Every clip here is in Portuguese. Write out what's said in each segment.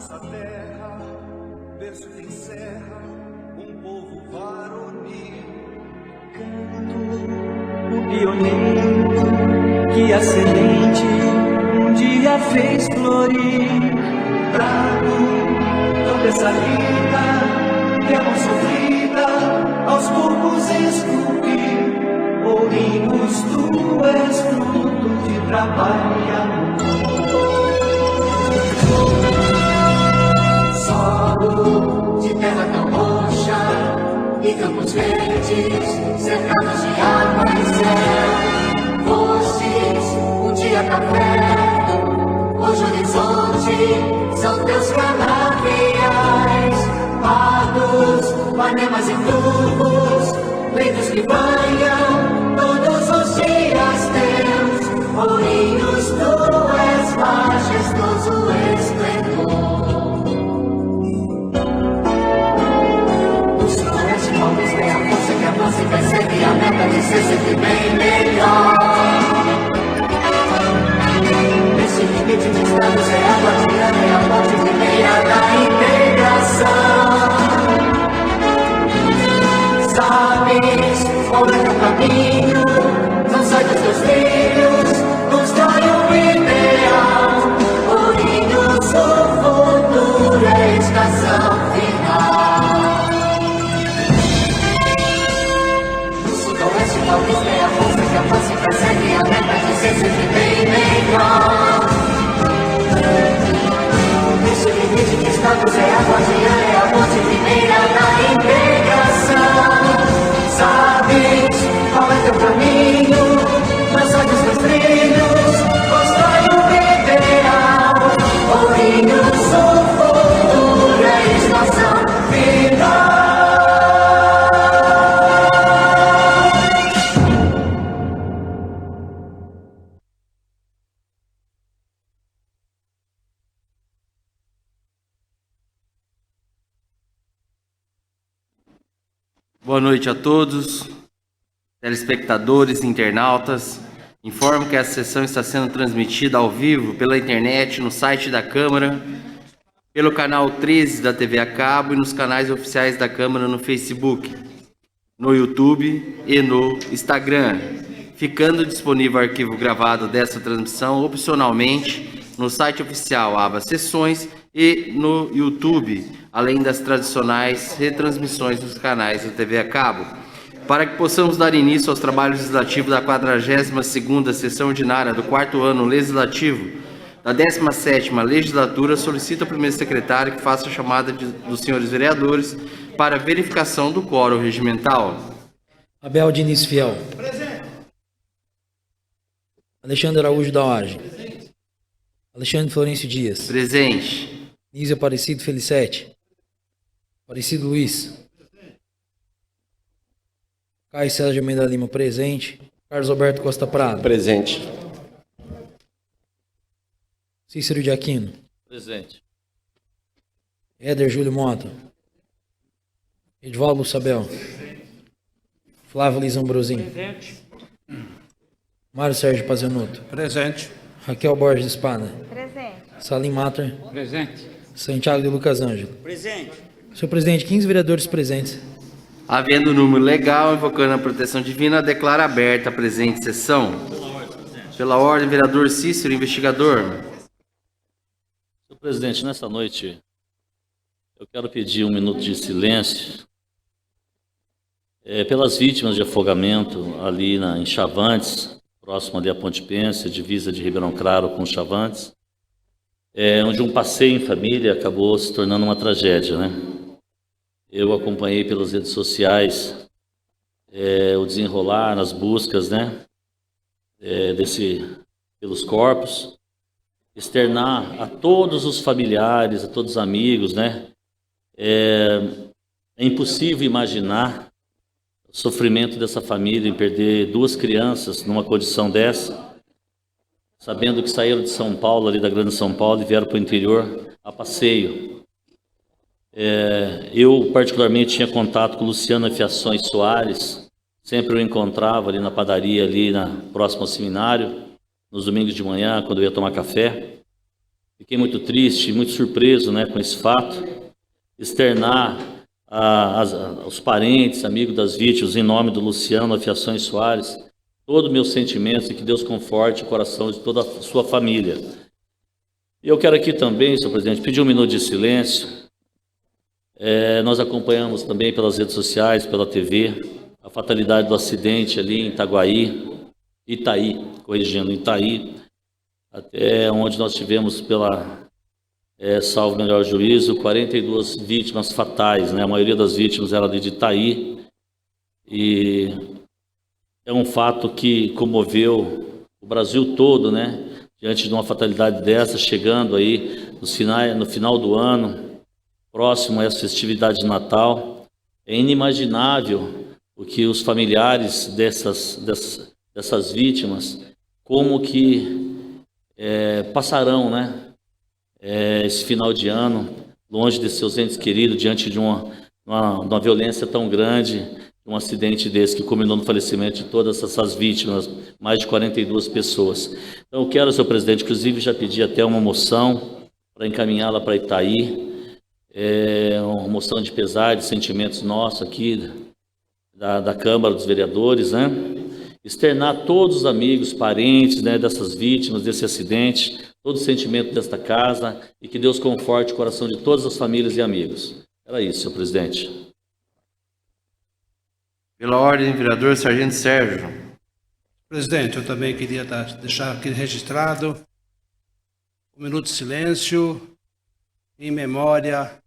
nossa terra, berço que encerra um povo varonil. Canto o pioneiro que a semente um dia fez florir. Trago toda essa vida que é mão sofrida aos poucos esculpir. Ourinhos, tu és fruto de trabalho e amor. Solo de terra tão roxa e campos verdes, cercados de água e céu. Fostes um dia café, hoje horizonte são teus canaviais. Pardos, panemas e tubos, leitos que banham todos os dias teus. Ourinhos, tu és majestoso esplendor. Talvez tenha a força que avança e persegue a meta de ser sempre bem melhor. Nesse limite de estados é a guardiã, é a morte primeira da integração. Sabes qual é teu caminho, não sai dos teus trilhos, constrói um ideal. Ourinhos, o futuro é a estação final. Talvez tenha a força que avança e persegue a meta de ser sempre bem melhor. Nesse limite de estados é a guardiã, é a morte primeira da integração. Sabes qual é teu caminho, não sai dos teus trilhos, constrói um ideal. Ourinhos, o futuro é a estação final. Boa noite a todos, telespectadores, internautas. Informo que a sessão está sendo transmitida ao vivo pela internet, no site da Câmara, pelo canal 13 da TV a cabo e nos canais oficiais da Câmara no Facebook, no YouTube e no Instagram. Ficando disponível o arquivo gravado dessa transmissão, opcionalmente, no site oficial, aba Sessões, e no YouTube, além das tradicionais retransmissões dos canais da TV a cabo. Para que possamos dar início aos trabalhos legislativos da 42ª Sessão Ordinária do 4º Ano Legislativo da 17ª Legislatura, solicito ao primeiro secretário que faça a chamada dos senhores vereadores para verificação do quórum regimental. Abel Diniz Fiel. Presente. Alexandre Araújo da Orge. Alexandre Florencio Dias. Presente. Nízio Aparecido Felicete. Aparecido Luiz. Caio Sérgio Almeida Lima, presente. Carlos Alberto Costa Prado. Presente. Cícero de Aquino. Presente. Éder Júlio Mota. Edvaldo Sabel. Flávio Liz Ambrosim. Presente. Mário Sérgio Pazianotto. Presente. Raquel Borges Espada. Presente. Salim Mater. Presente. Santiago de Lucas Ângelo. Presente. Senhor presidente, 15 vereadores presentes. Havendo número legal, invocando a proteção divina, declaro aberta a presente sessão. Pela ordem, vereador Cícero, investigador. Senhor presidente, nesta noite eu quero pedir um minuto de silêncio pelas vítimas de afogamento ali em Chavantes, próximo ali à Ponte Pêncil, divisa de Ribeirão Claro com Chavantes, onde um passeio em família acabou se tornando uma tragédia, né? Eu acompanhei pelas redes sociais o desenrolar nas buscas, né, pelos corpos, externar a todos os familiares, a todos os amigos, né? É impossível imaginar o sofrimento dessa família em perder duas crianças numa condição dessa, sabendo que saíram de São Paulo, ali da Grande São Paulo, e vieram para o interior a passeio. Eu, particularmente, tinha contato com Luciana Fiações Soares, sempre eu encontrava ali na padaria, próximo ao seminário, nos domingos de manhã, quando eu ia tomar café. Fiquei muito triste, muito surpreso, né, com esse fato. Externar aos parentes, amigos das vítimas, em nome do Luciano Afiações Soares, todo o meu sentimento e que Deus conforte o coração de toda a sua família. E eu quero aqui também, senhor presidente, pedir um minuto de silêncio. Nós acompanhamos também pelas redes sociais, pela TV, a fatalidade do acidente ali em Itaí, até onde nós tivemos, salvo melhor juízo, 42 vítimas fatais, né? A maioria das vítimas era de Itaí, e é um fato que comoveu o Brasil todo, né? Diante de uma fatalidade dessa, chegando aí no final do ano, próximo a essa festividade de Natal. É inimaginável o que os familiares dessas vítimas, como que passarão, né? Esse final de ano, longe de seus entes queridos, diante de uma violência tão grande, um acidente desse que culminou no falecimento de todas essas vítimas, mais de 42 pessoas. Então, eu quero, senhor presidente, inclusive já pedi até uma moção para encaminhá-la para Itaí, uma moção de pesar, de sentimentos nossos aqui, da Câmara dos Vereadores, né? Externar todos os amigos, parentes, né, dessas vítimas, desse acidente, todo o sentimento desta casa, e que Deus conforte o coração de todas as famílias e amigos. Era isso, senhor presidente. Pela ordem, vereador Sargento Sérgio. Presidente, eu também queria deixar aqui registrado um minuto de silêncio em memória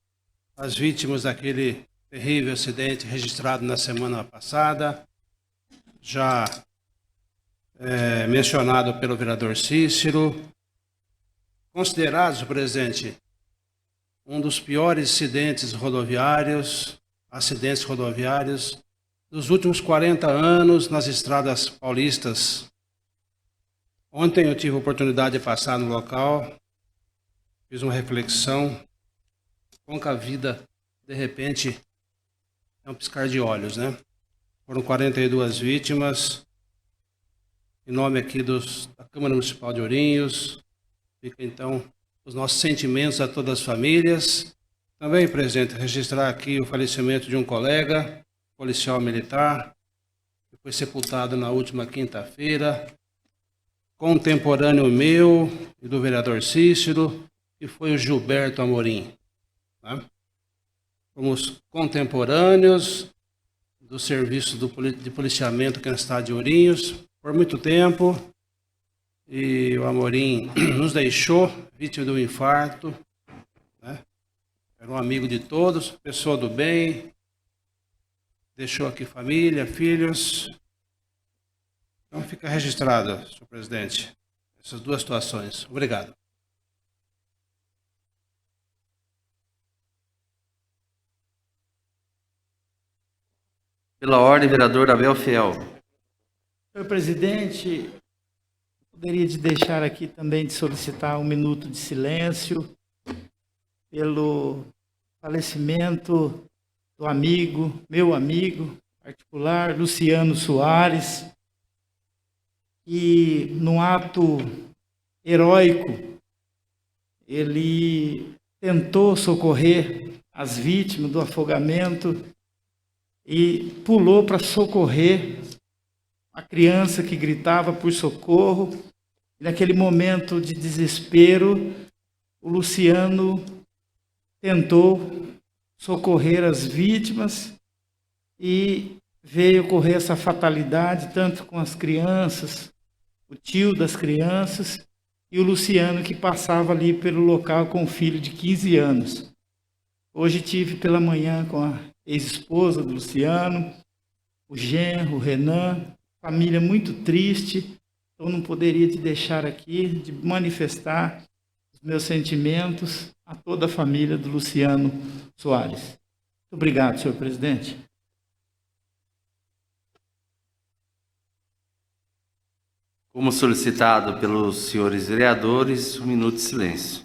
às vítimas daquele terrível acidente registrado na semana passada, já mencionado pelo vereador Cícero, considerado, presidente, um dos piores acidentes rodoviários dos últimos 40 anos nas estradas paulistas. Ontem eu tive a oportunidade de passar no local, fiz uma reflexão, como que a vida, de repente, é um piscar de olhos, né? Foram 42 vítimas, em nome aqui da Câmara Municipal de Ourinhos, fica então os nossos sentimentos a todas as famílias. Também, presidente, registrar aqui o falecimento de um colega, policial militar, que foi sepultado na última quinta-feira, contemporâneo meu e do vereador Cícero, que foi o Gilberto Amorim. Tá? Fomos contemporâneos do serviço de policiamento aqui na cidade de Ourinhos por muito tempo, e o Amorim nos deixou, vítima de um infarto, né? Era um amigo de todos, pessoa do bem, deixou aqui família, filhos. Então fica registrado, senhor presidente, essas duas situações. Obrigado. Pela ordem, vereador Abel Fiel. Senhor presidente, poderia de deixar aqui também de solicitar um minuto de silêncio pelo falecimento do meu amigo particular, Luciano Soares, e num ato heróico, ele tentou socorrer as vítimas do afogamento e pulou para socorrer a criança que gritava por socorro. E naquele momento de desespero, o Luciano tentou socorrer as vítimas e veio ocorrer essa fatalidade, tanto com as crianças, o tio das crianças e o Luciano, que passava ali pelo local com o filho de 15 anos. Hoje tive pela manhã com a ex-esposa do Luciano, o genro, o Renan, família muito triste. Eu não poderia te deixar aqui de manifestar os meus sentimentos a toda a família do Luciano Soares. Muito obrigado, senhor presidente. Como solicitado pelos senhores vereadores, um minuto de silêncio.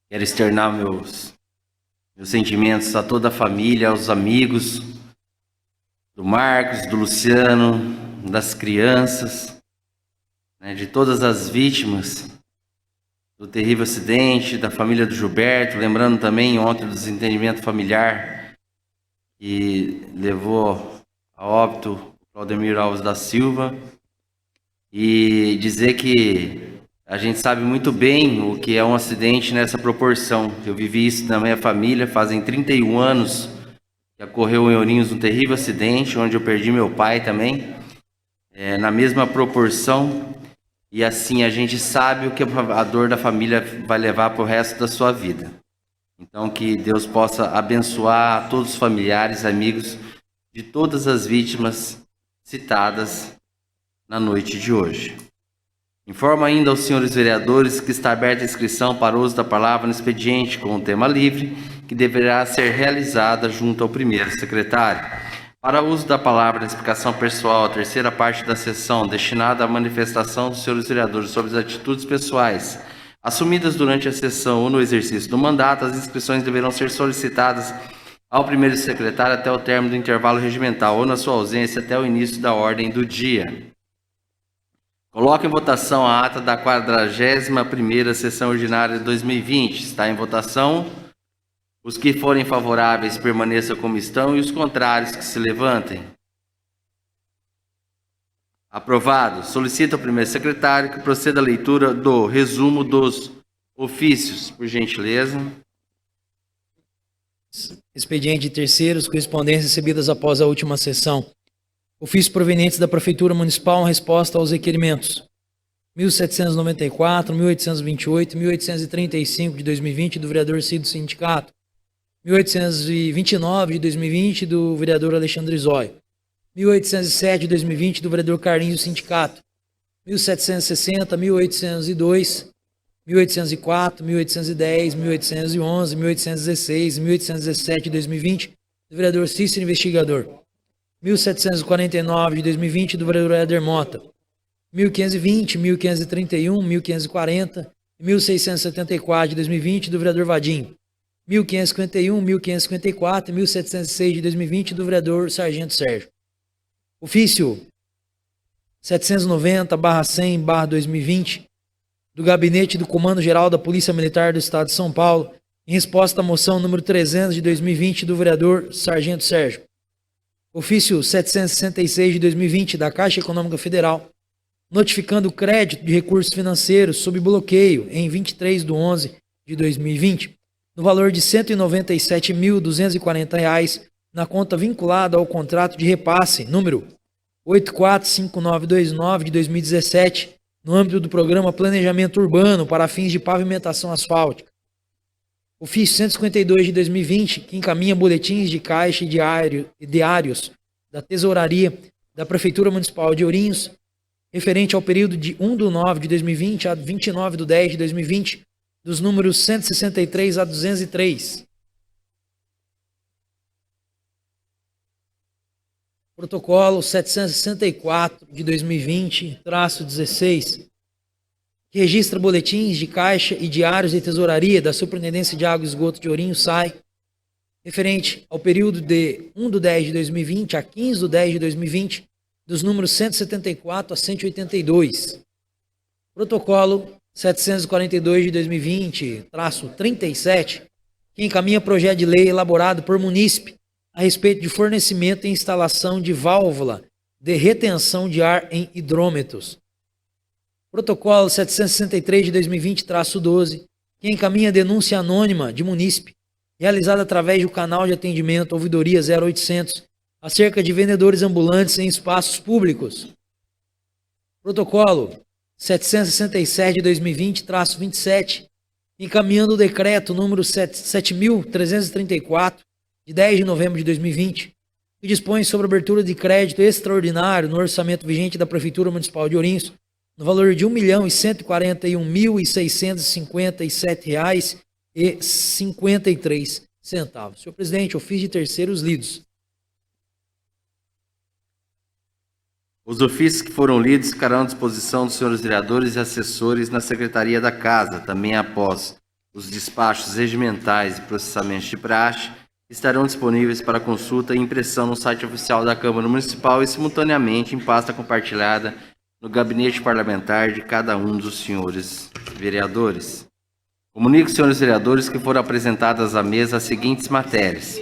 Quero externar meus sentimentos a toda a família, aos amigos do Marcos, do Luciano, das crianças, né, de todas as vítimas do terrível acidente, da família do Gilberto, lembrando também ontem do desentendimento familiar que levou a óbito o Claudemir Alves da Silva, e dizer que a gente sabe muito bem o que é um acidente nessa proporção. Eu vivi isso na minha família, fazem 31 anos que ocorreu em Ourinhos um terrível acidente, onde eu perdi meu pai também, na mesma proporção, e assim a gente sabe o que a dor da família vai levar para o resto da sua vida. Então que Deus possa abençoar a todos os familiares, amigos de todas as vítimas citadas na noite de hoje. Informo ainda aos senhores vereadores que está aberta a inscrição para o uso da palavra no expediente com o tema livre, que deverá ser realizada junto ao primeiro secretário. Para o uso da palavra na explicação pessoal, a terceira parte da sessão, destinada à manifestação dos senhores vereadores sobre as atitudes pessoais assumidas durante a sessão ou no exercício do mandato, as inscrições deverão ser solicitadas ao primeiro secretário até o término do intervalo regimental ou, na sua ausência, até o início da ordem do dia. Coloco em votação a ata da 41ª sessão ordinária de 2020. Está em votação. Os que forem favoráveis permaneçam como estão e os contrários que se levantem. Aprovado. Solicito ao primeiro secretário que proceda à leitura do resumo dos ofícios, por gentileza. Expediente de terceiros, correspondências recebidas após a última sessão. Ofícios provenientes da Prefeitura Municipal em resposta aos requerimentos 1794, 1828, 1835 de 2020 do vereador Cid do Sindicato, 1829 de 2020 do vereador Alexandre Zóio, 1807 de 2020 do vereador Carlinhos do Sindicato, 1760, 1802, 1804, 1810, 1811, 1816, 1817 de 2020 do vereador Cícero Investigador, 1749 de 2020 do vereador Éder Mota, 1520, 1531, 1540 e 1674 de 2020 do vereador Vadim, 1551, 1554 e 1706 de 2020 do vereador Sargento Sérgio. Ofício 790/100/2020 do Gabinete do Comando Geral da Polícia Militar do Estado de São Paulo, em resposta à moção número 300 de 2020 do vereador Sargento Sérgio. Ofício 766 de 2020 da Caixa Econômica Federal, notificando o crédito de recursos financeiros sob bloqueio em 23/11 de 2020, no valor de R$ 197.240 na conta vinculada ao contrato de repasse número 845929 de 2017, no âmbito do programa Planejamento Urbano para fins de pavimentação asfáltica. Ofício 152 de 2020, que encaminha boletins de caixa e diários da Tesouraria da Prefeitura Municipal de Ourinhos, referente ao período de 1/9 de 2020 a 29/10 de 2020, dos números 163 a 203. Protocolo 764 de 2020-16, que registra boletins de caixa e diários de tesouraria da Superintendência de Água e Esgoto de Ourinhos, SAI, referente ao período de 1/10 de 2020 a 15/10 de 2020, dos números 174 a 182. Protocolo 742 de 2020-37, que encaminha projeto de lei elaborado por munícipe a respeito de fornecimento e instalação de válvula de retenção de ar em hidrômetros. Protocolo 763 de 2020-12, que encaminha denúncia anônima de munícipe, realizada através do canal de atendimento Ouvidoria 0800, acerca de vendedores ambulantes em espaços públicos. Protocolo 767 de 2020-27, encaminhando o decreto número 7.334, de 10 de novembro de 2020, que dispõe sobre a abertura de crédito extraordinário no orçamento vigente da Prefeitura Municipal de Ourinhos, no valor de R$ 1.141.657,53. Senhor presidente, ofício de terceiros lidos. Os ofícios que foram lidos ficarão à disposição dos senhores vereadores e assessores na Secretaria da Casa, também após Os despachos regimentais e processamentos de praxe estarão disponíveis para consulta e impressão no site oficial da Câmara Municipal e simultaneamente em pasta compartilhada no gabinete parlamentar de cada um dos senhores vereadores. Comunico, senhores vereadores, que foram apresentadas à mesa as seguintes matérias.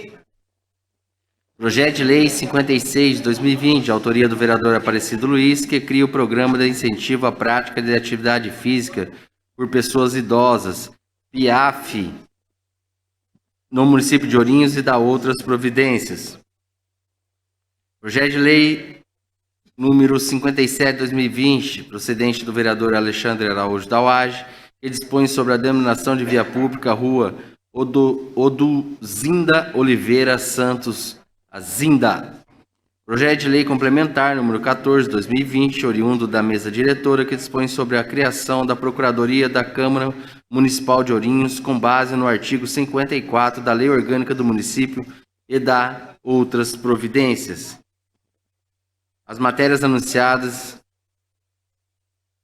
Projeto de Lei 56 de 2020, de autoria do vereador Aparecido Luiz, que cria o Programa de Incentivo à Prática de Atividade Física por Pessoas Idosas, PIAF, no município de Ourinhos e dá outras providências. Projeto de Lei número 57 de 2020, procedente do vereador Alexandre Araújo Dauage, que dispõe sobre a denominação de via pública Rua Oduzinda Oliveira Santos, a Zinda. Projeto de Lei Complementar número 14 de 2020, oriundo da mesa diretora, que dispõe sobre a criação da Procuradoria da Câmara Municipal de Ourinhos, com base no artigo 54 da Lei Orgânica do Município e dá outras providências. As matérias anunciadas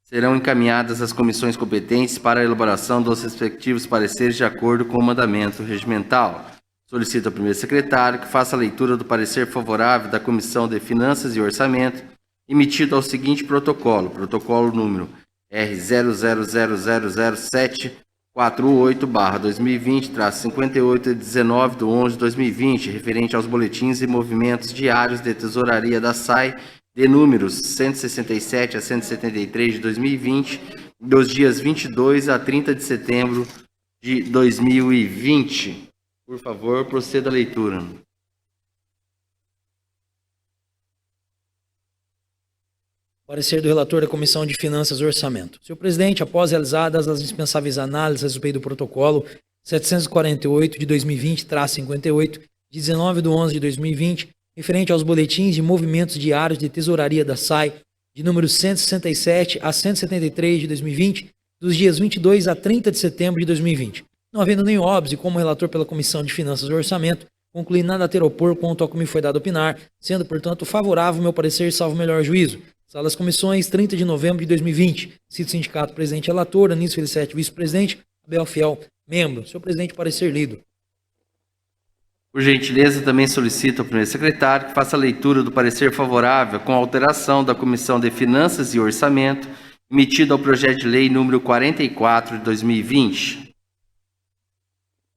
serão encaminhadas às comissões competentes para a elaboração dos respectivos pareceres de acordo com o mandamento regimental. Solicito ao primeiro secretário que faça a leitura do parecer favorável da Comissão de Finanças e Orçamento, emitido ao seguinte protocolo, protocolo número R00000748/2020-58 de 19 de 11 de 2020, referente aos boletins e movimentos diários de tesouraria da SAI, de números 167 a 173 de 2020, dos dias 22 a 30 de setembro de 2020. Por favor, proceda a leitura. Parecer do relator da Comissão de Finanças e Orçamento. Senhor presidente, após realizadas as dispensáveis análises a respeito do protocolo 748 de 2020-58, de 19 de 11 de 2020, referente aos boletins de movimentos diários de tesouraria da SAI, de números 167 a 173 de 2020, dos dias 22 a 30 de setembro de 2020. Não havendo nenhum óbvio, como relator pela Comissão de Finanças e Orçamento, concluí nada a ter a opor quanto ao que me foi dado opinar, sendo, portanto, favorável o meu parecer, salvo melhor juízo. Sala das Comissões, 30 de novembro de 2020. Cito sindicato, presidente relator, Anísio Felicete, vice-presidente, Abel Fiel, membro. Senhor presidente, parecer lido. Por gentileza, também solicito ao primeiro secretário que faça a leitura do parecer favorável com alteração da Comissão de Finanças e Orçamento, emitido ao projeto de lei número 44 de 2020.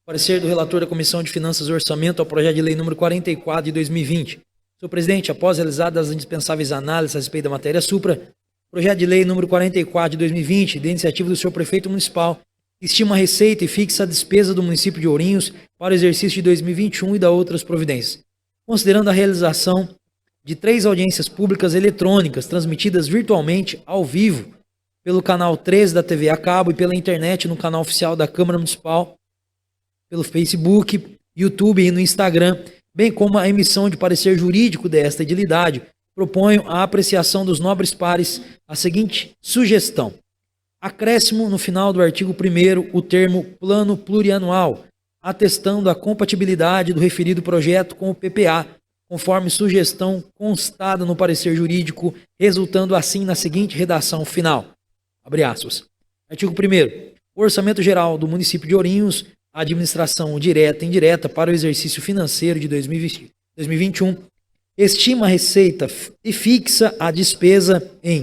Parecer do relator da Comissão de Finanças e Orçamento ao projeto de lei número 44 de 2020. Senhor presidente, após realizadas as indispensáveis análises a respeito da matéria supra, projeto de lei número 44 de 2020, de iniciativa do senhor prefeito municipal, estima a receita e fixa a despesa do município de Ourinhos para o exercício de 2021 e da outras providências. Considerando a realização de 3 audiências públicas eletrônicas transmitidas virtualmente ao vivo pelo canal 13 da TV a cabo e pela internet no canal oficial da Câmara Municipal, pelo Facebook, YouTube e no Instagram, bem como a emissão de parecer jurídico desta edilidade, proponho a apreciação dos nobres pares a seguinte sugestão. Acréscimo no final do artigo 1º o termo plano plurianual, atestando a compatibilidade do referido projeto com o PPA, conforme sugestão constada no parecer jurídico, resultando assim na seguinte redação final. Abre aspas. Artigo 1º. O orçamento geral do município de Ourinhos, a administração direta e indireta para o exercício financeiro de 2021, estima a receita e fixa a despesa em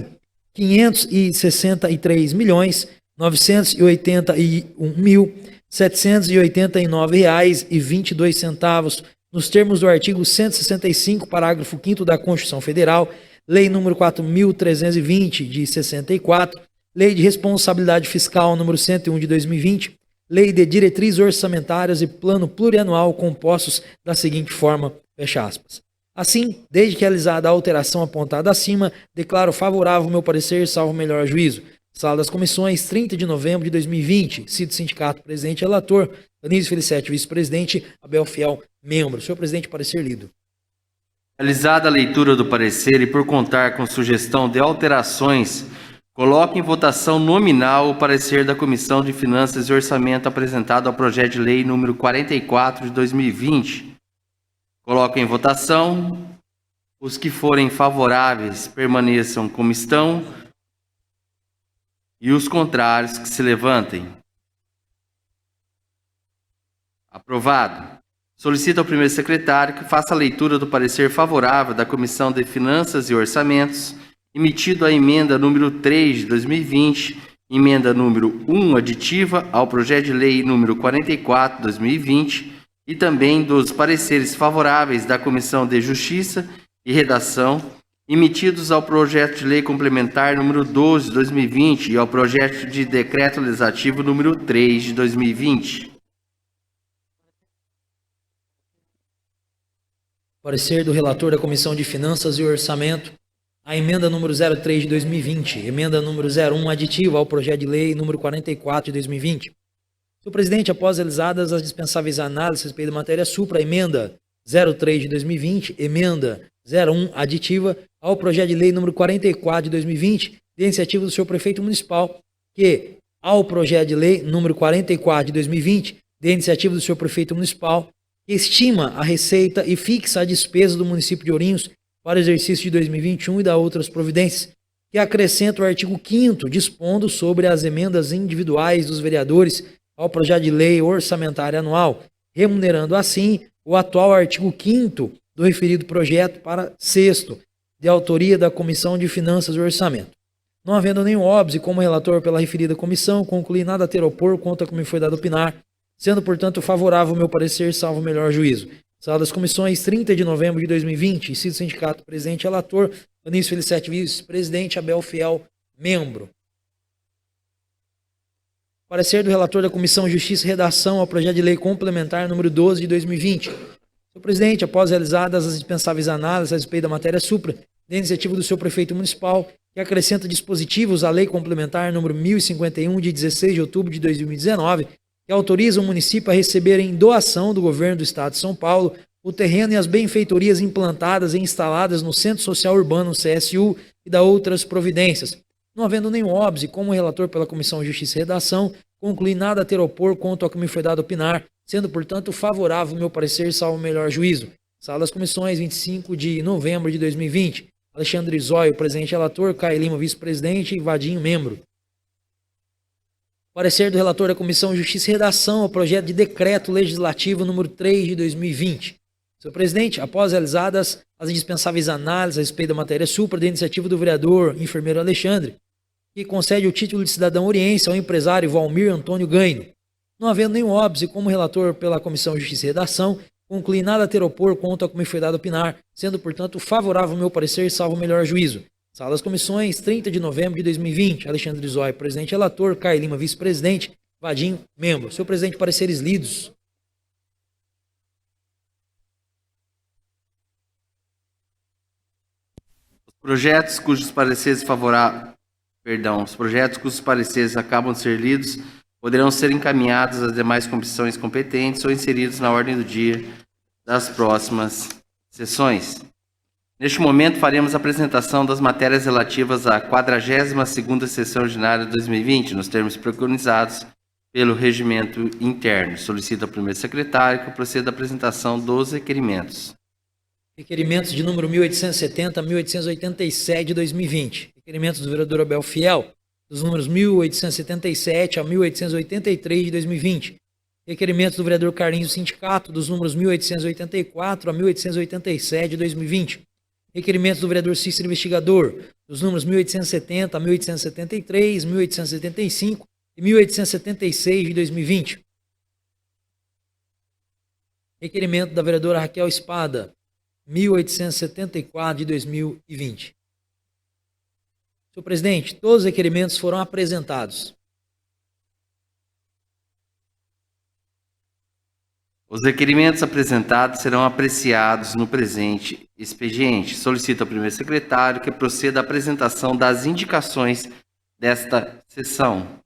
R$ 563.981.789,22, nos termos do artigo 165, parágrafo 5º da Constituição Federal, Lei nº 4.320, de 64, Lei de Responsabilidade Fiscal nº 101, de 2020, Lei de Diretrizes Orçamentárias e Plano Plurianual compostos da seguinte forma, fecha aspas. Assim, desde que realizada a alteração apontada acima, declaro favorável o meu parecer, salvo melhor juízo. Sala das Comissões, 30 de novembro de 2020. Cito sindicato, presidente e relator, Anísio Felicete, vice-presidente, Abel Fiel, membro. Senhor presidente, parecer lido. Realizada a leitura do parecer e por contar com sugestão de alterações, coloco em votação nominal o parecer da Comissão de Finanças e Orçamento apresentado ao projeto de lei número 44 de 2020. Coloco em votação. Os que forem favoráveis permaneçam como estão e os contrários que se levantem. Aprovado. Solicito ao primeiro secretário que faça a leitura do parecer favorável da Comissão de Finanças e Orçamentos, emitido a emenda número 3 de 2020, emenda número 1 aditiva ao projeto de lei número 44 de 2020 e também dos pareceres favoráveis da Comissão de Justiça e Redação, emitidos ao projeto de lei complementar número 12 de 2020 e ao projeto de decreto legislativo número 3 de 2020. Parecer do relator da Comissão de Finanças e Orçamento, a emenda número 03 de 2020, emenda número 01 aditiva ao projeto de lei número 44 de 2020. Senhor presidente, após realizadas as dispensáveis análises a respeito da matéria supra, a emenda 03 de 2020, emenda 01 aditiva ao projeto de lei número 44 de 2020, de iniciativa do senhor prefeito municipal, que ao projeto de lei número 44 de 2020, de iniciativa do senhor prefeito municipal, que estima a receita e fixa a despesa do município de Ourinhos para o exercício de 2021 e da outras providências, que acrescenta o artigo 5º dispondo sobre as emendas individuais dos vereadores ao projeto de lei orçamentária anual, remunerando assim o atual artigo 5º do referido projeto para 6º, de autoria da Comissão de Finanças e Orçamento. Não havendo nenhum óbice como relator pela referida comissão, concluí nada a ter a opor contra como me foi dado opinar, sendo, portanto, favorável o meu parecer, salvo o melhor juízo. Sala das Comissões, 30 de novembro de 2020, Cito Sindicato, presidente relator, Anísio Felicete, vice-presidente, Abel Fiel, membro. Parecer do relator da Comissão de Justiça e Redação ao projeto de lei complementar número 12 de 2020. Senhor presidente, após realizadas as dispensáveis análises a respeito da matéria supra, de iniciativa do senhor prefeito municipal, que acrescenta dispositivos à lei complementar número 1051 de 16 de outubro de 2019, que autoriza o município a receber em doação do governo do estado de São Paulo o terreno e as benfeitorias implantadas e instaladas no Centro Social Urbano, CSU, e da outras providências. Não havendo nenhum óbice, como relator pela Comissão de Justiça e Redação, concluí nada a ter a opor quanto ao que me foi dado opinar, sendo, portanto, favorável o meu parecer, salvo o melhor juízo. Sala das Comissões, 25 de novembro de 2020. Alexandre Zóio, presidente relator, Caio Lima, vice-presidente, e Vadinho, membro. Parecer do relator da Comissão de Justiça e Redação ao projeto de decreto legislativo número 3 de 2020. Senhor presidente, após realizadas as indispensáveis análises a respeito da matéria supra, de iniciativa do vereador enfermeiro Alexandre, que concede o título de cidadão oriense ao empresário Valmir Antônio Gaino. Não havendo nenhum óbice, como relator pela Comissão de Justiça e Redação, concluí nada a ter a opor quanto ao que me foi dado opinar, sendo, portanto, favorável ao meu parecer, salvo o melhor juízo. Sala das Comissões, 30 de novembro de 2020. Alexandre Zóio, presidente relator, Caio Lima, vice-presidente, Vadinho, membro. Senhor presidente, pareceres lidos. Os projetos cujos pareceres acabam de ser lidos poderão ser encaminhados às demais comissões competentes ou inseridos na ordem do dia das próximas sessões. Neste momento, faremos a apresentação das matérias relativas à 42ª Sessão Ordinária de 2020, nos termos preconizados pelo Regimento Interno. Solicito ao primeiro secretário que proceda à apresentação dos requerimentos. Requerimentos de número 1870 a 1887 de 2020. Requerimentos do vereador Abel Fiel, dos números 1877 a 1883 de 2020. Requerimentos do vereador Carlinhos Sindicato, dos números 1884 a 1887 de 2020. Requerimentos do vereador Cícero Investigador, dos números 1870 a 1873, 1875 e 1876 de 2020. Requerimento da vereadora Raquel Espada, 1874 de 2020. Senhor presidente, todos os requerimentos foram apresentados. Os requerimentos apresentados serão apreciados no presente expediente. Solicito ao primeiro secretário que proceda à apresentação das indicações desta sessão.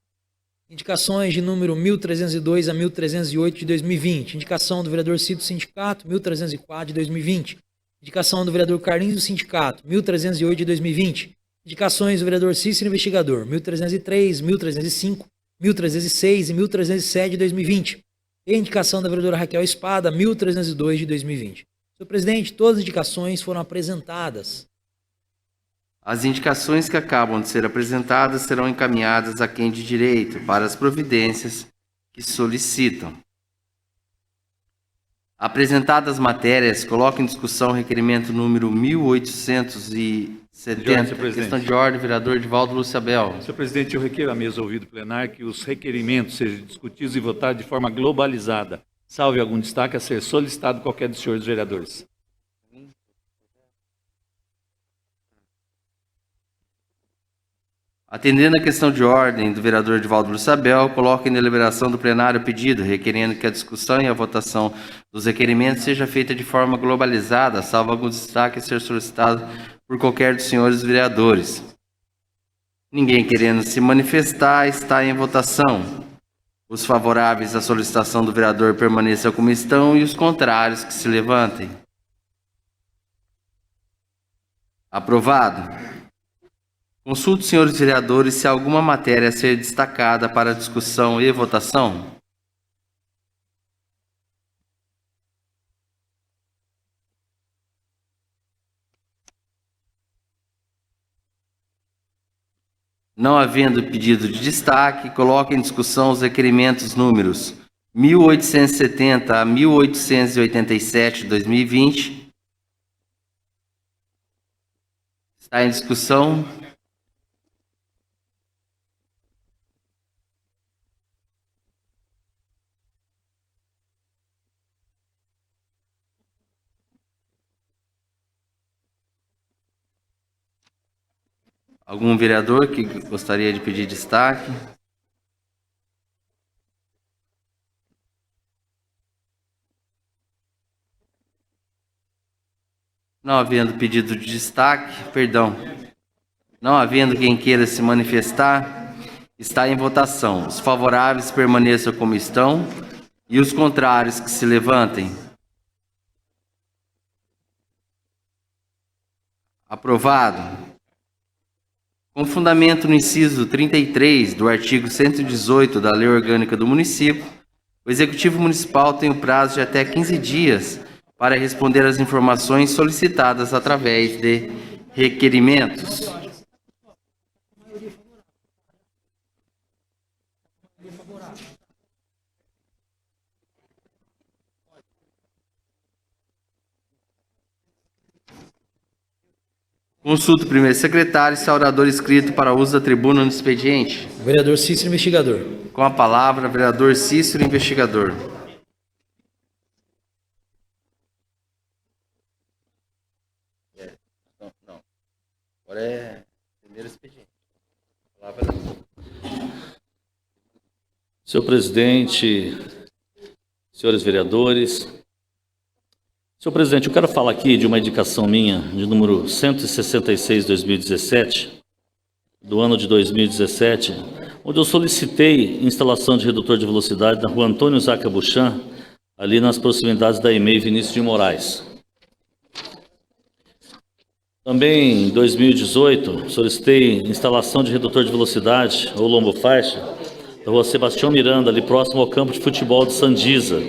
Indicações de número 1302 a 1308 de 2020. Indicação do vereador Cito Sindicato, 1304 de 2020. Indicação do vereador Carlinhos Sindicato, 1308 de 2020. Indicações do vereador Cícero Investigador, 1303, 1305, 1306 e 1307 de 2020. E indicação da vereadora Raquel Espada, 1302 de 2020. Senhor presidente, todas as indicações foram apresentadas. As indicações que acabam de ser apresentadas serão encaminhadas a quem de direito para as providências que solicitam. Apresentadas matérias, coloco em discussão o requerimento número 1870. Questão de ordem, vereador Edivaldo Luciabel. Senhor presidente, eu requeiro à mesa ouvido plenário que os requerimentos sejam discutidos e votados de forma globalizada. Salve algum destaque a ser solicitado qualquer dos senhores vereadores. Atendendo a questão de ordem do vereador Edivaldo Luciabel, coloco em deliberação do plenário o pedido, requerendo que a discussão e a votação dos requerimentos seja feita de forma globalizada, salvo algum destaque a ser solicitado por qualquer dos senhores vereadores. Ninguém querendo se manifestar, está em votação. Os favoráveis à solicitação do vereador permaneçam como estão e os contrários que se levantem. Aprovado. Consulto, senhores vereadores, se há alguma matéria a ser destacada para discussão e votação. Não havendo pedido de destaque, coloco em discussão os requerimentos números 1870 a 1887 de 2020. Está em discussão. Algum vereador que gostaria de pedir destaque? Não havendo pedido de destaque, não havendo quem queira se manifestar, está em votação. Os favoráveis permaneçam como estão e os contrários que se levantem. Aprovado. Com fundamento no inciso 33 do artigo 118 da Lei Orgânica do Município, o Executivo Municipal tem o prazo de até 15 dias para responder às informações solicitadas através de requerimentos. Consulto o primeiro secretário se há orador inscrito para uso da tribuna no expediente. Vereador Cícero, investigador. Com a palavra, vereador Cícero, investigador. Não. Agora é primeiro expediente. Senhor presidente, senhores vereadores. Senhor presidente, eu quero falar aqui de uma indicação minha, de número 166/2017, do ano de 2017, onde eu solicitei instalação de redutor de velocidade na rua Antônio Zaca Buchan, ali nas proximidades da EMEI Vinícius de Moraes. Também em 2018, solicitei instalação de redutor de velocidade, ou lombo-faixa, da rua Sebastião Miranda, ali próximo ao campo de futebol de Sandiza.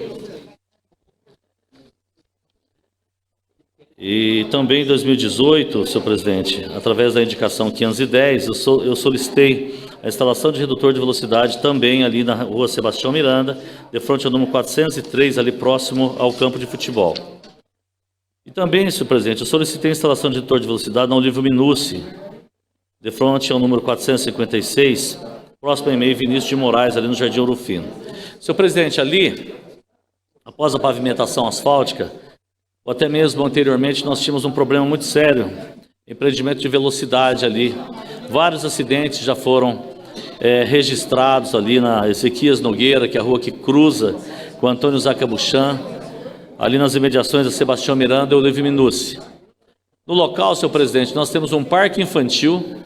E também em 2018, senhor presidente, através da indicação 510, eu solicitei a instalação de redutor de velocidade também ali na rua Sebastião Miranda, de frente ao número 403, ali próximo ao campo de futebol. E também, senhor presidente, eu solicitei a instalação de redutor de velocidade na Olívio Minucci, de frente ao número 456, próximo ao EMEI Vinícius de Moraes, ali no Jardim Ouro Fino. Senhor presidente, ali, após a pavimentação asfáltica, ou até mesmo anteriormente, nós tínhamos um problema muito sério, empreendimento de velocidade ali. Vários acidentes já foram registrados ali na Ezequias Nogueira, que é a rua que cruza com Antônio Zaca Buchan, ali nas imediações da Sebastião Miranda e Olívio Minucci. No local, senhor presidente, nós temos um parque infantil,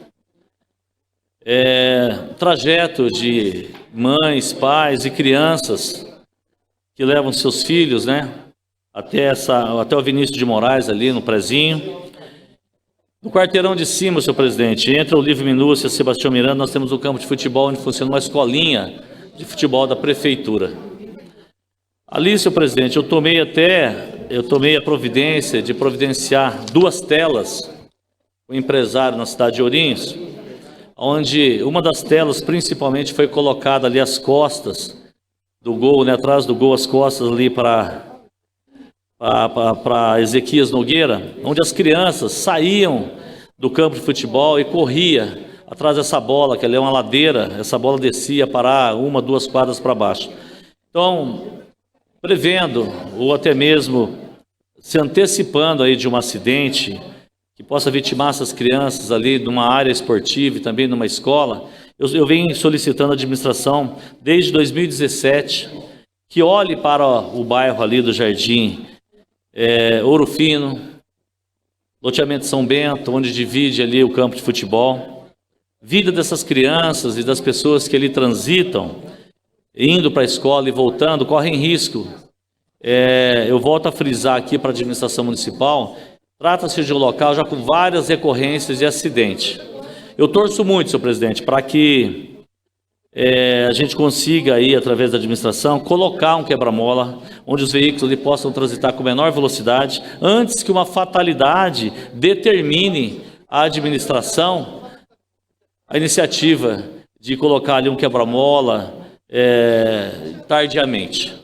trajeto de mães, pais e crianças que levam seus filhos, né? Até o Vinícius de Moraes, ali no prezinho. No quarteirão de cima, senhor presidente, entre o Olívio Minucci e a Sebastião Miranda, nós temos um campo de futebol onde funciona uma escolinha de futebol da prefeitura. Ali, senhor presidente, eu tomei a providência de providenciar 2 telas com o empresário na cidade de Ourinhos, onde uma das telas principalmente foi colocada ali às costas do gol, né, atrás do gol, as costas ali para para Ezequias Nogueira, onde as crianças saíam do campo de futebol e corria atrás dessa bola, que ali é uma ladeira, essa bola descia para 1, 2 quadras para baixo. Então, prevendo ou até mesmo se antecipando aí de um acidente que possa vitimar essas crianças ali numa área esportiva e também numa escola, eu venho solicitando à administração desde 2017 que olhe para o bairro ali do Jardim Ouro Fino, loteamento São Bento, onde divide ali o campo de futebol. Vida dessas crianças e das pessoas que ali transitam, indo para a escola e voltando, correm risco. Eu volto a frisar aqui para a administração municipal, trata-se de um local já com várias recorrências de acidente. Eu torço muito, senhor presidente, para que a gente consiga aí, através da administração, colocar um quebra-mola, onde os veículos ali possam transitar com menor velocidade, antes que uma fatalidade determine a administração a iniciativa de colocar ali um quebra-mola tardiamente.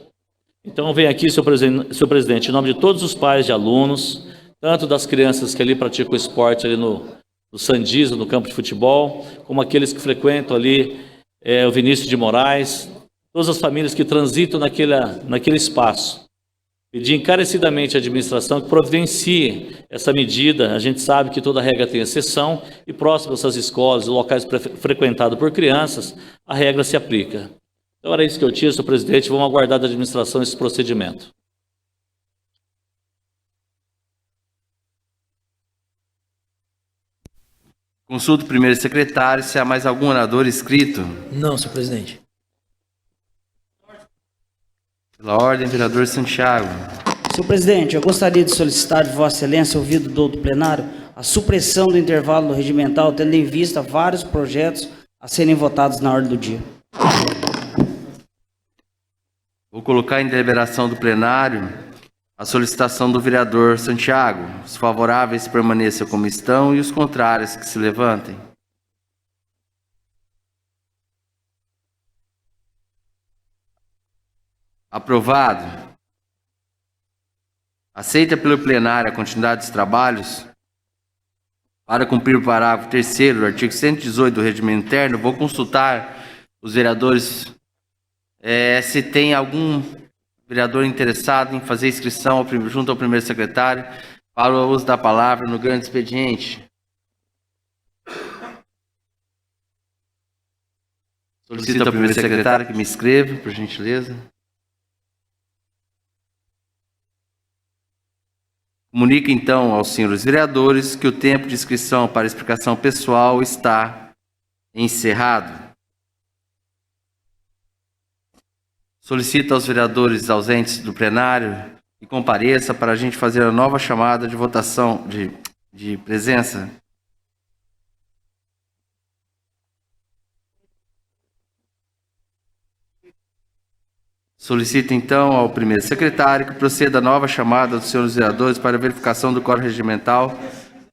Então, venho aqui, senhor presidente, em nome de todos os pais de alunos, tanto das crianças que ali praticam esporte ali no Sandisa, no campo de futebol, como aqueles que frequentam ali o Vinícius de Moraes, todas as famílias que transitam naquele espaço. Pedir encarecidamente à administração que providencie essa medida. A gente sabe que toda regra tem exceção e próximo a essas escolas e locais frequentados por crianças, a regra se aplica. Então era isso que eu tinha, senhor presidente. Vamos aguardar da administração esse procedimento. Consulta o primeiro secretário se há mais algum orador inscrito. Não, senhor presidente. Pela ordem, vereador Santiago. Senhor presidente, eu gostaria de solicitar de Vossa Excelência, ouvido do plenário, a supressão do intervalo regimental, tendo em vista vários projetos a serem votados na ordem do dia. Vou colocar em deliberação do plenário a solicitação do vereador Santiago. Os favoráveis permaneçam como estão e os contrários que se levantem. Aprovado. Aceita pelo plenário a continuidade dos trabalhos? Para cumprir o parágrafo 3º do artigo 118 do Regimento Interno, vou consultar os vereadores se tem algum vereador interessado em fazer inscrição junto ao primeiro secretário para o uso da palavra no grande expediente. Solicito ao primeiro secretário que me inscreva, por gentileza. Comunico então aos senhores vereadores que o tempo de inscrição para explicação pessoal está encerrado. Solicito aos vereadores ausentes do plenário que compareça para a gente fazer a nova chamada de votação de presença. Solicito então ao primeiro secretário que proceda a nova chamada dos senhores vereadores para a verificação do quórum regimental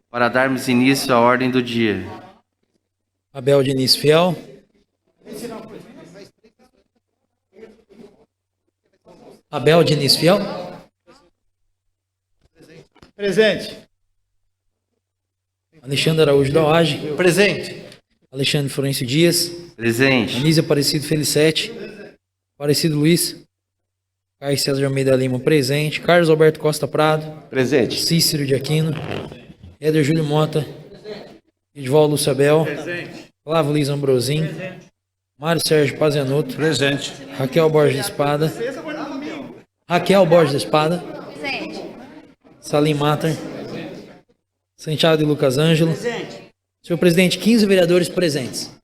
para darmos início à ordem do dia. Abel Diniz Fiel. Abel Diniz Fiel. Presente. Alexandre Araújo da Oage. Presente. Alexandre Florencio Dias. Presente. Anísio Aparecido Felicete. Aparecido Luiz. Caio César de Almeida Lima, presente. Carlos Alberto Costa Prado. Presente. Cícero de Aquino. Éder Júlio Mota. Edvaldo Lúcio Abel. Presente. Flávio Luiz Ambrosim. Mário Sérgio Pazianotto. Presente. Raquel Borges da Espada. Raquel Borges da Espada. Salim Mater. Santiago de Lucas Ângelo. Senhor presidente, 15 vereadores presentes.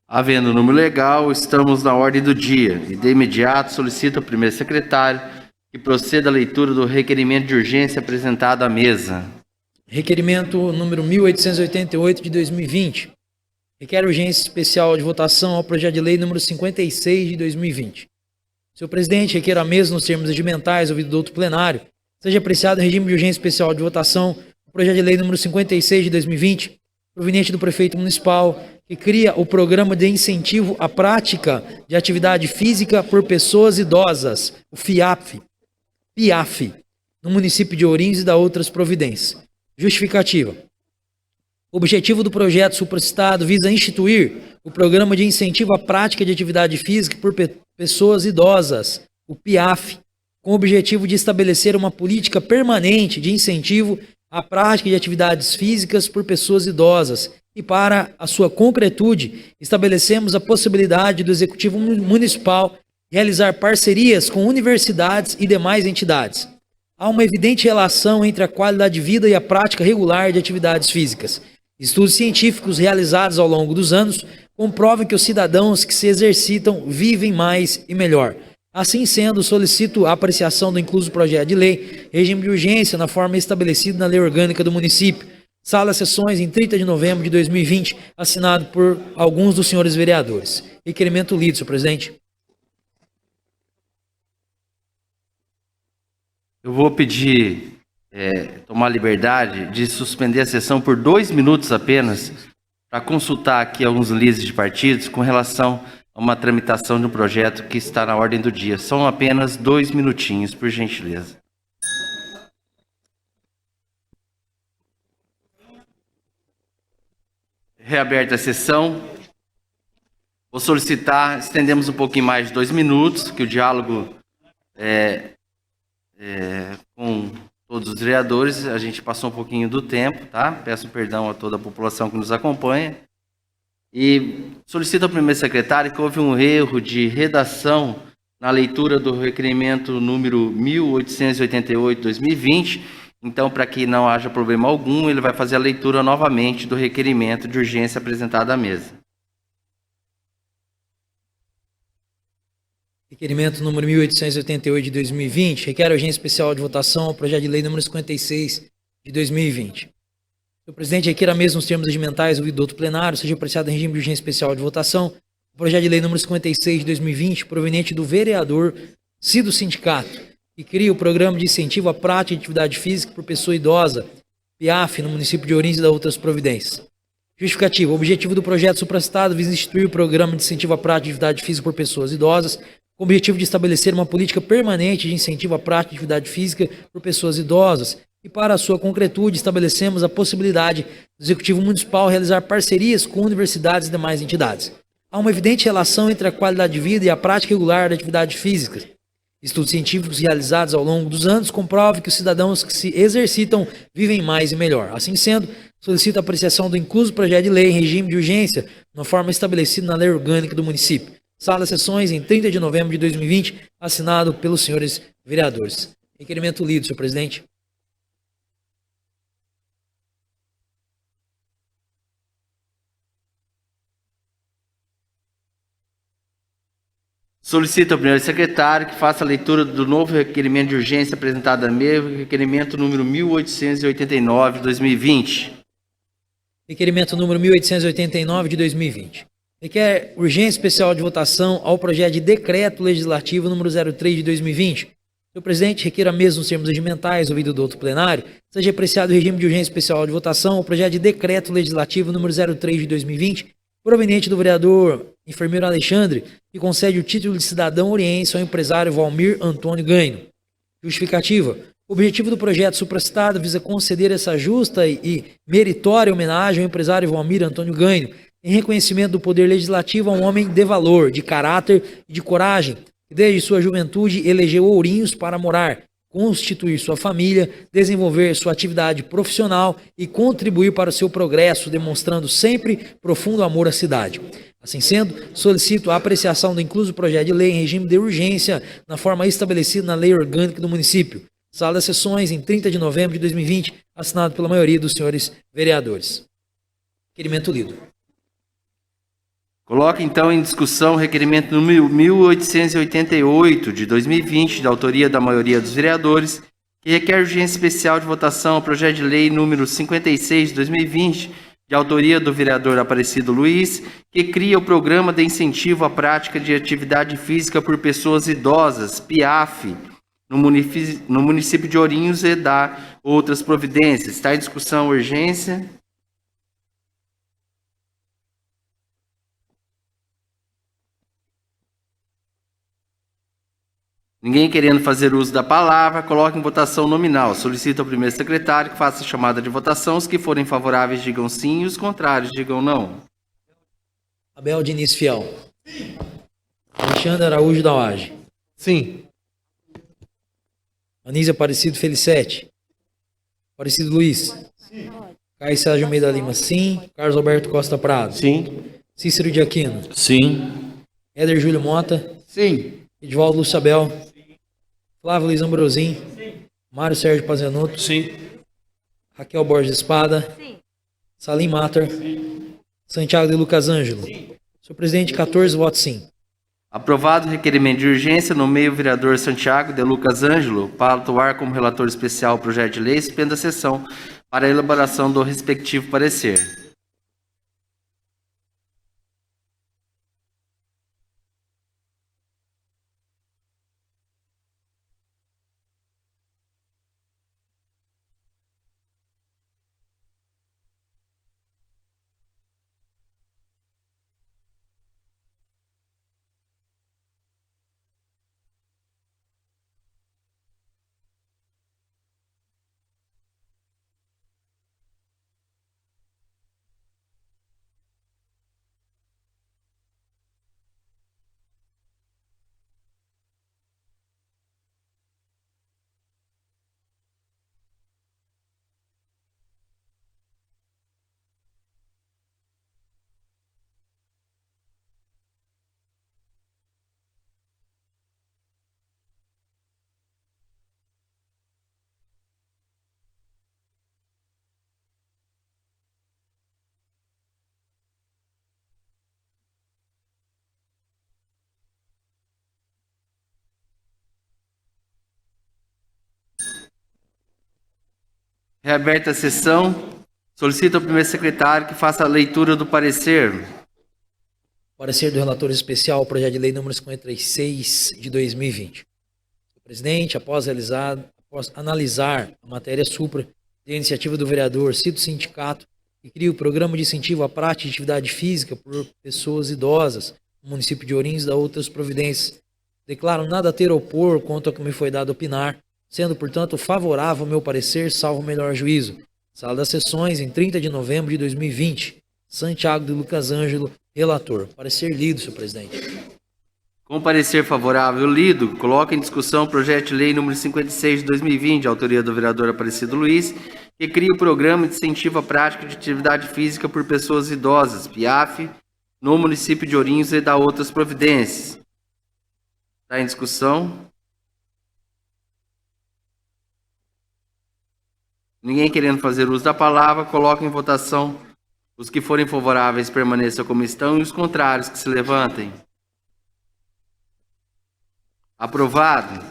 Havendo o número legal, estamos na ordem do dia e de imediato solicito ao primeiro secretário que proceda à leitura do requerimento de urgência apresentado à mesa. Requerimento número 1888 de 2020. Requer urgência especial de votação ao projeto de lei número 56 de 2020. Senhor presidente, requer à mesa, nos termos regimentais, ouvido do outro plenário, seja apreciado o regime de urgência especial de votação ao projeto de lei número 56 de 2020, proveniente do prefeito municipal que cria o Programa de Incentivo à Prática de Atividade Física por Pessoas Idosas, o FIAF, no município de Ourinhos e da outras providências. Justificativa. O objetivo do projeto supracitado visa instituir o Programa de Incentivo à Prática de Atividade Física por Pessoas Idosas, o PIAF, com o objetivo de estabelecer uma política permanente de incentivo à prática de atividades físicas por pessoas idosas. E para a sua concretude, estabelecemos a possibilidade do Executivo Municipal realizar parcerias com universidades e demais entidades. Há uma evidente relação entre a qualidade de vida e a prática regular de atividades físicas. Estudos científicos realizados ao longo dos anos comprovam que os cidadãos que se exercitam vivem mais e melhor. Assim sendo, solicito a apreciação do incluso projeto de lei, regime de urgência na forma estabelecida na lei orgânica do município. Sala de sessões em 30 de novembro de 2020, assinado por alguns dos senhores vereadores. Requerimento lido, senhor presidente. Eu vou pedir, tomar liberdade de suspender a sessão por 2 minutos apenas, para consultar aqui alguns líderes de partidos com relação a uma tramitação de um projeto que está na ordem do dia. São apenas 2 minutinhos, por gentileza. Reaberta a sessão. Vou solicitar, estendemos um pouquinho mais de 2 minutos, que o diálogo com todos os vereadores, a gente passou um pouquinho do tempo, tá? Peço perdão a toda a população que nos acompanha. E solicito ao primeiro secretário que houve um erro de redação na leitura do requerimento número 1888/2020. Então, para que não haja problema algum, ele vai fazer a leitura novamente do requerimento de urgência apresentado à mesa. Requerimento número 1888 de 2020, requer urgência especial de votação ao projeto de lei número 56 de 2020. Senhor presidente, requer a mesa nos termos regimentais ouvido do outro plenário, seja apreciado em regime de urgência especial de votação o projeto de lei número 56 de 2020, proveniente do vereador Cido Sindicato, que cria o Programa de Incentivo à Prática de Atividade Física por Pessoa Idosa, PIAF, no município de Ourinhos e da outras providências. Justificativa. O objetivo do projeto supracitado visa instituir o Programa de Incentivo à Prática de Atividade Física por Pessoas Idosas, com o objetivo de estabelecer uma política permanente de incentivo à prática de atividade física por pessoas idosas. E para a sua concretude, estabelecemos a possibilidade do Executivo Municipal realizar parcerias com universidades e demais entidades. Há uma evidente relação entre a qualidade de vida e a prática regular de atividade física. Estudos científicos realizados ao longo dos anos comprovam que os cidadãos que se exercitam vivem mais e melhor. Assim sendo, solicito a apreciação do incluso projeto de lei em regime de urgência, na forma estabelecida na lei orgânica do município. Sala de sessões em 30 de novembro de 2020, assinado pelos senhores vereadores. Requerimento lido, senhor presidente. Solicito ao primeiro secretário que faça a leitura do novo requerimento de urgência apresentado à mesa, requerimento número 1889 de 2020. Requerimento número 1889 de 2020. Requer urgência especial de votação ao projeto de decreto legislativo número 03 de 2020. Senhor presidente, requer a mesa nos termos regimentais, ouvido do outro plenário, seja apreciado o regime de urgência especial de votação ao projeto de decreto legislativo número 03 de 2020, proveniente do vereador enfermeiro Alexandre, que concede o título de cidadão oriense ao empresário Valmir Antônio Ganho. Justificativa. O objetivo do projeto supracitado visa conceder essa justa e meritória homenagem ao empresário Valmir Antônio Ganho, em reconhecimento do poder legislativo a um homem de valor, de caráter e de coragem, que desde sua juventude elegeu Ourinhos para morar, constituir sua família, desenvolver sua atividade profissional e contribuir para o seu progresso, demonstrando sempre profundo amor à cidade. Assim sendo, solicito a apreciação do incluso projeto de lei em regime de urgência, na forma estabelecida na lei orgânica do município. Sala das sessões em 30 de novembro de 2020, assinado pela maioria dos senhores vereadores. Requerimento lido. Coloco então em discussão o requerimento número 1888 de 2020, da autoria da maioria dos vereadores, que requer urgência especial de votação ao projeto de lei número 56 de 2020, de autoria do vereador Aparecido Luiz, que cria o Programa de Incentivo à Prática de Atividade Física por Pessoas Idosas, PIAF, no município de Ourinhos e da outras providências. Está em discussão urgência. Ninguém querendo fazer uso da palavra, coloque em votação nominal. Solicito ao primeiro secretário que faça a chamada de votação. Os que forem favoráveis digam sim e os contrários digam não. Abel Diniz Fiel. Alexandre Araújo da Oage. Sim. Anísio Aparecido Felicete. Aparecido Luiz. Caio Sérgio Almeida Lima, sim. Carlos Alberto Costa Prado. Sim. Cícero de Aquino. Sim. Éder Júlio Mota. Sim. Edivaldo Lúcio Abel. Flávio Luiz Ambrosim. Mário Sérgio Pazianotto. Sim. Raquel Borges Espada. Salim Matar. Santiago de Lucas Ângelo. Senhor presidente, 14 votos sim. Aprovado o requerimento de urgência, nomeio o vereador Santiago de Lucas Ângelo para atuar como relator especial ao projeto de lei, suspenda a sessão para a elaboração do respectivo parecer. Reaberta a sessão, solicito ao primeiro secretário que faça a leitura do parecer. Parecer do relator especial ao projeto de lei número 56 de 2020. Senhor presidente, após analisar a matéria supra de iniciativa do vereador, cito o sindicato que cria o programa de incentivo à prática de atividade física por pessoas idosas no município de Ourinhos e da outras providências. Declaro nada a ter a opor quanto ao que me foi dado opinar, sendo, portanto, favorável ao meu parecer, salvo o melhor juízo. Sala das Sessões, em 30 de novembro de 2020. Santiago de Lucas Ângelo, relator. Parecer lido, senhor presidente. Com parecer favorável lido, coloca em discussão o projeto de lei número 56 de 2020, de autoria do vereador Aparecido Luiz, que cria o programa de incentivo à prática de atividade física por pessoas idosas, PIAF, no município de Ourinhos e da outras providências. Está em discussão. Ninguém querendo fazer uso da palavra, coloca em votação. Os que forem favoráveis permaneçam como estão e os contrários que se levantem. Aprovado.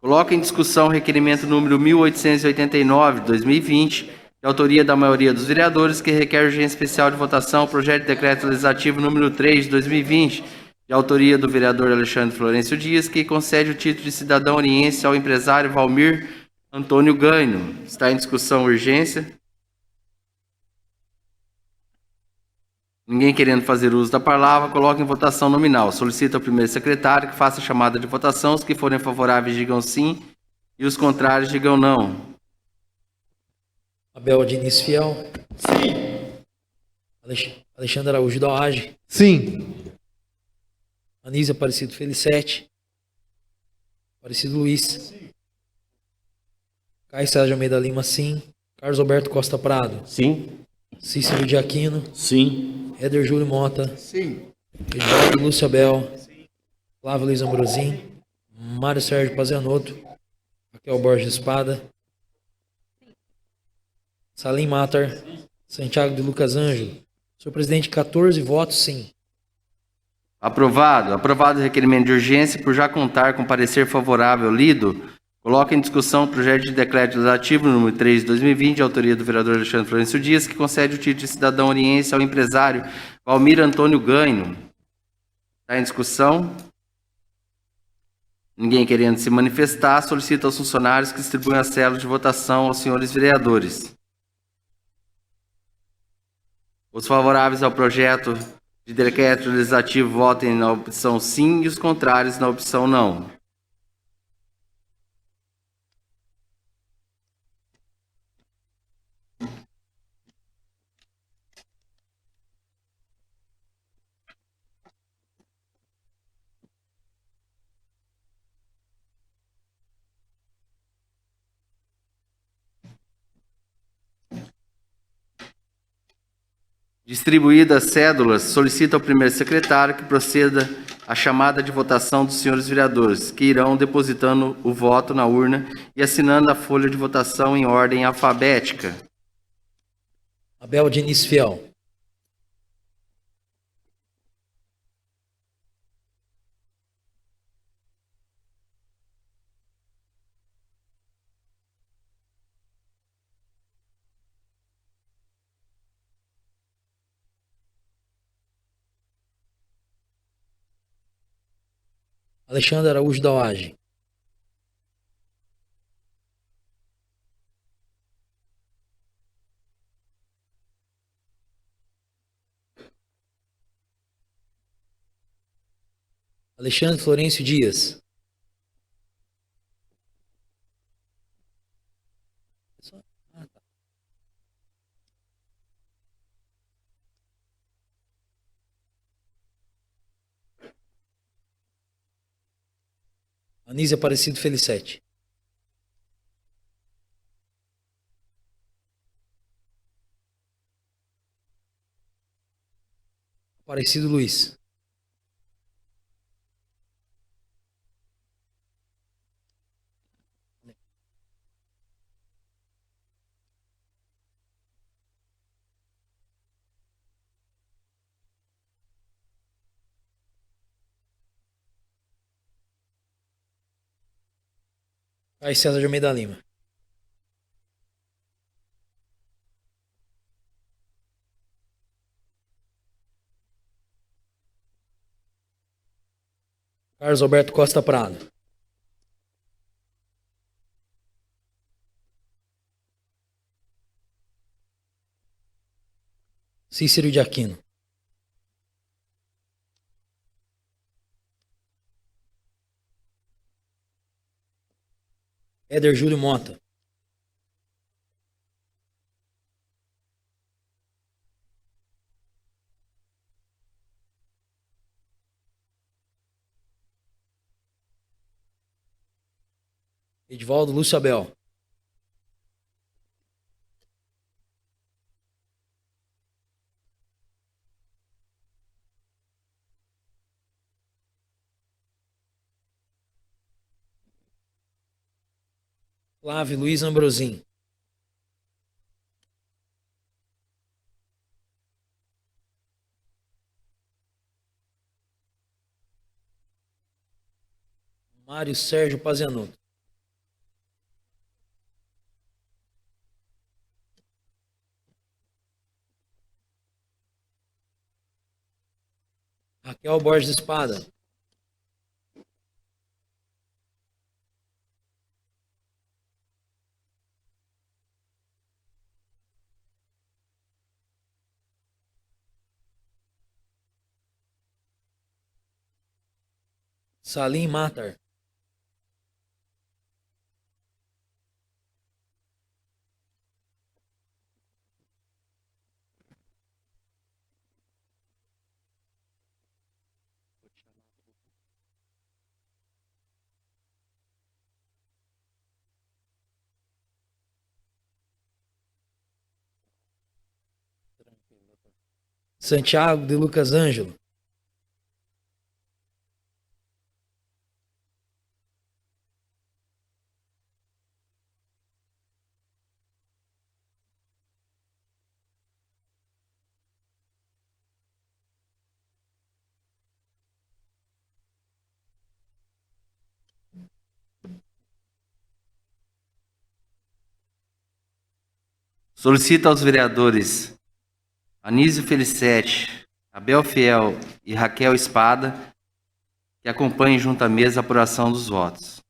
Coloca em discussão o requerimento número 1889, de 2020, de autoria da maioria dos vereadores, que requer urgência especial de votação ao projeto de decreto legislativo número 3, de 2020, de autoria do vereador Alexandre Florencio Dias, que concede o título de cidadão oriense ao empresário Valmir Antônio Ganho. Está em discussão urgência. Ninguém querendo fazer uso da palavra, coloca em votação nominal. Solicito ao primeiro secretário que faça a chamada de votação. Os que forem favoráveis digam sim e os contrários digam não. Abel Diniz Fiel. Sim. Alexandre Araújo da Oage. Sim. Anísio Aparecido Felicete. Aparecido Luiz. Sim. Caio Sérgio Almeida Lima, sim. Carlos Alberto Costa Prado. Sim. Cícero de Aquino. Sim. Éder Júlio Mota. Sim. Edivaldo Lúcio Abel. Flávio Luiz Ambrosim. Mário Sérgio Pazianotto. Raquel Borges Espada. Salim Matar. Santiago de Lucas Ângelo. Senhor presidente, 14 votos sim. Aprovado. Aprovado o requerimento de urgência por já contar com parecer favorável lido. Coloca em discussão o projeto de decreto legislativo número 3 de 2020, de autoria do vereador Alexandre Florencio Dias, que concede o título de cidadão oriense ao empresário Valmir Antônio Ganho. Está em discussão. Ninguém querendo se manifestar, solicita aos funcionários que distribuam a cédula de votação aos senhores vereadores. Os favoráveis ao projeto de decreto legislativo votem na opção sim e os contrários na opção não. Distribuídas as cédulas, solicito ao primeiro secretário que proceda à chamada de votação dos senhores vereadores, que irão depositando o voto na urna e assinando a folha de votação em ordem alfabética. Abel Diniz Fiel. Alexandre Araújo da Oage. Alexandre Florencio Dias. Anísia Aparecido Felicete. Aparecido Luiz. Caio César de Almeida Lima. Carlos Alberto Costa Prado. Cícero de Aquino. Éder Júlio Mota. Edivaldo Lúcio Abel. Flávio Luiz Ambrosim. Mário Sérgio Pazianotto. Raquel Borges Espada. Salim Matar. Santiago de Lucas Ângelo. Solicito aos vereadores Anísio Felicete, Abel Fiel e Raquel Espada que acompanhem junto à mesa a apuração dos votos.